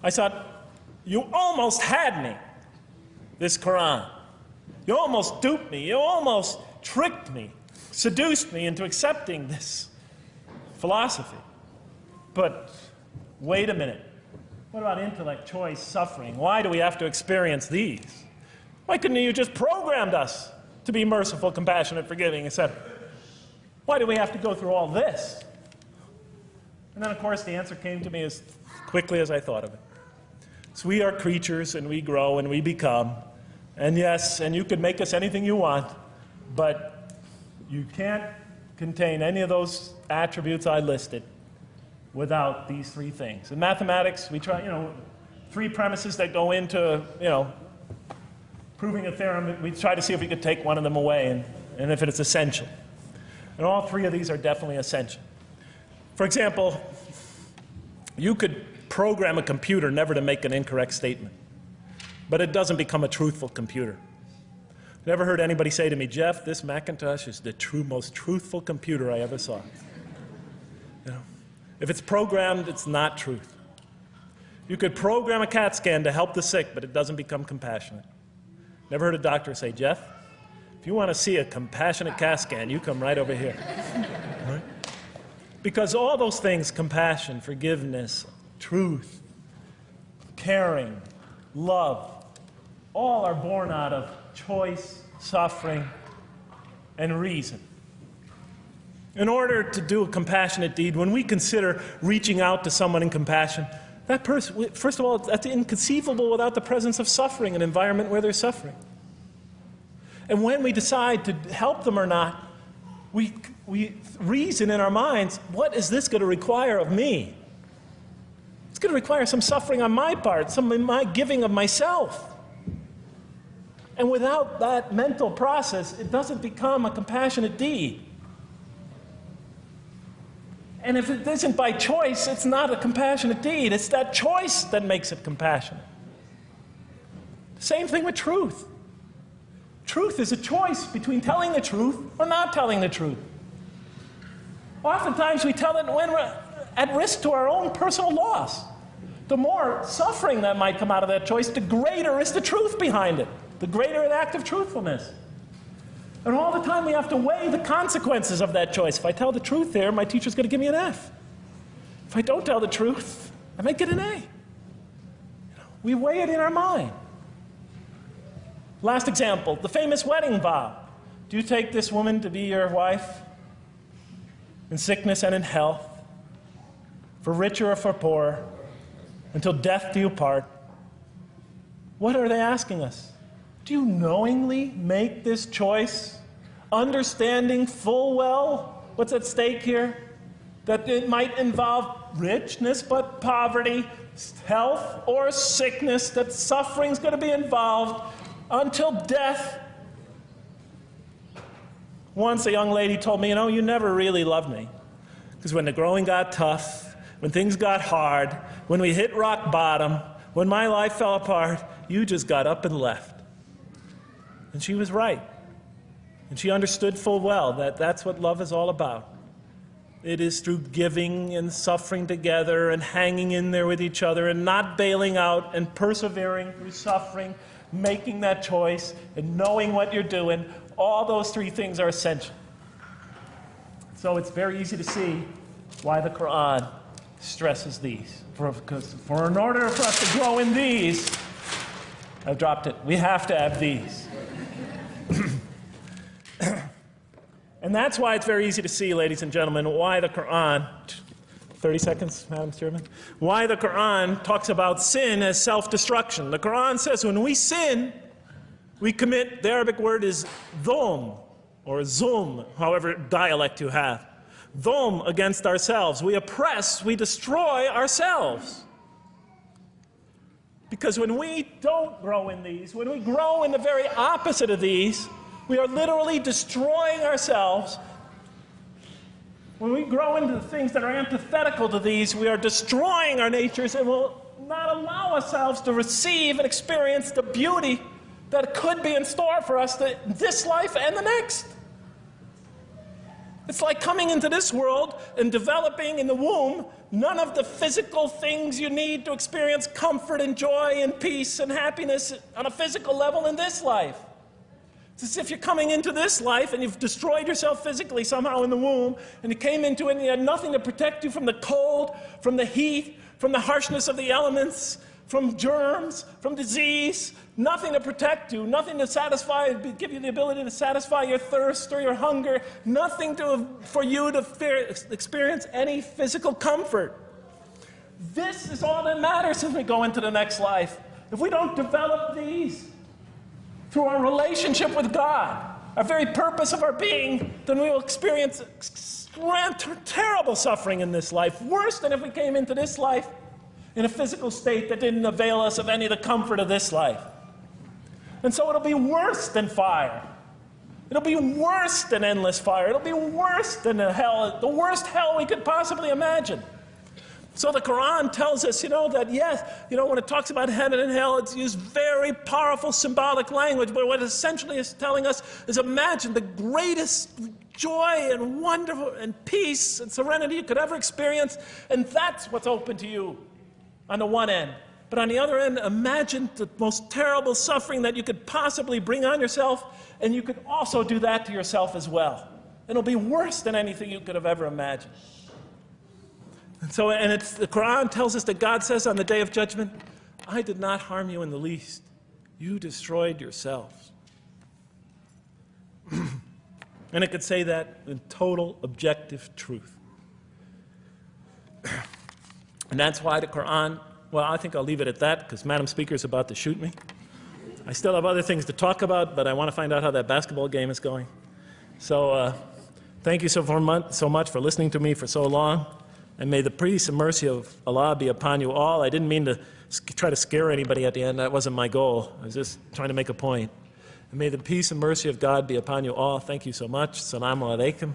I thought, you almost had me, this Quran. You almost duped me. You almost tricked me, seduced me into accepting this philosophy. But wait a minute. What about intellect, choice, suffering? Why do we have to experience these? Why couldn't you just programmed us to be merciful, compassionate, forgiving, etc.? Why do we have to go through all this? And then, of course, the answer came to me as quickly as I thought of it. So we are creatures, and we grow, and we become. And yes, and you could make us anything you want, but you can't contain any of those attributes I listed without these 3 things. In mathematics, we try, 3 premises that go into, proving a theorem. We try to see if we could take one of them away, and if it's essential. And all 3 of these are definitely essential. For example, you could program a computer never to make an incorrect statement, but it doesn't become a truthful computer. Never heard anybody say to me, Jeff, this Macintosh is the most truthful computer I ever saw. If it's programmed, it's not truth. You could program a CAT scan to help the sick, but it doesn't become compassionate. Never heard a doctor say, Jeff, if you want to see a compassionate CAT scan, you come right over here. Right? Because all those things, compassion, forgiveness, truth, caring, love, all are born out of choice, suffering, and reason. In order to do a compassionate deed, when we consider reaching out to someone in compassion, that person, first of all, that's inconceivable without the presence of suffering, an environment where there's suffering. And when we decide to help them or not, we reason in our minds, what is this going to require of me? It's going to require some suffering on my part, some in my giving of myself. And without that mental process, it doesn't become a compassionate deed. And if it isn't by choice, it's not a compassionate deed. It's that choice that makes it compassionate. Same thing with truth. Truth is a choice between telling the truth or not telling the truth. Oftentimes we tell it when we're at risk to our own personal loss. The more suffering that might come out of that choice, the greater is the truth behind it, the greater an act of truthfulness. And all the time we have to weigh the consequences of that choice. If I tell the truth there, my teacher's going to give me an F. If I don't tell the truth, I might get an A. We weigh it in our mind. Last example, the famous wedding vow. Do you take this woman to be your wife in sickness and in health, for richer or for poorer, until death do you part? What are they asking us? Do you knowingly make this choice, understanding full well what's at stake here? That it might involve richness but poverty, health or sickness, that suffering's going to be involved until death. Once a young lady told me, you never really loved me. Because when the growing got tough, when things got hard, when we hit rock bottom, when my life fell apart, you just got up and left. And she was right. And she understood full well that that's what love is all about. It is through giving and suffering together and hanging in there with each other and not bailing out and persevering through suffering, making that choice and knowing what you're doing. All those three things are essential. So it's very easy to see why the Quran stresses these. For in order for us to grow in these, I've dropped it, we have to have these. And that's why it's very easy to see, ladies and gentlemen, why the Quran, 30 seconds, Madam Chairman, why the Quran talks about sin as self-destruction. The Quran says when we sin, we commit, the Arabic word is dhulm, or zulm, however dialect you have. Dhulm against ourselves. We oppress, we destroy ourselves. Because when we don't grow in these, when we grow in the very opposite of these, we are literally destroying ourselves. When we grow into the things that are antithetical to these, we are destroying our natures and will not allow ourselves to receive and experience the beauty that could be in store for us this life and the next. It's like coming into this world and developing in the womb none of the physical things you need to experience comfort and joy and peace and happiness on a physical level in this life. It's as if you're coming into this life and you've destroyed yourself physically somehow in the womb, and you came into it and you had nothing to protect you from the cold, from the heat, from the harshness of the elements, from germs, from disease, nothing to protect you, nothing to satisfy, give you the ability to satisfy your thirst or your hunger, nothing for you to experience any physical comfort. This is all that matters as we go into the next life. If we don't develop these through our relationship with God, our very purpose of our being, then we will experience terrible suffering in this life, worse than if we came into this life in a physical state that didn't avail us of any of the comfort of this life. And so it'll be worse than fire. It'll be worse than endless fire. It'll be worse than the worst hell we could possibly imagine. So the Quran tells us, that yes, when it talks about heaven and hell, it's used very powerful symbolic language, but what it essentially is telling us is imagine the greatest joy and wonder and peace and serenity you could ever experience, and that's what's open to you on the one end. But on the other end, imagine the most terrible suffering that you could possibly bring on yourself, and you could also do that to yourself as well. It'll be worse than anything you could have ever imagined. And it's, the Quran tells us that God says on the day of judgment, I did not harm you in the least. You destroyed yourselves. And it could say that in total objective truth. And that's why the Quran, well, I think I'll leave it at that because Madam Speaker is about to shoot me. I still have other things to talk about, but I want to find out how that basketball game is going. So thank you so much for listening to me for so long. And may the peace and mercy of Allah be upon you all. I didn't mean to try to scare anybody at the end. That wasn't my goal. I was just trying to make a point. And may the peace and mercy of God be upon you all. Thank you so much. Assalamu alaikum.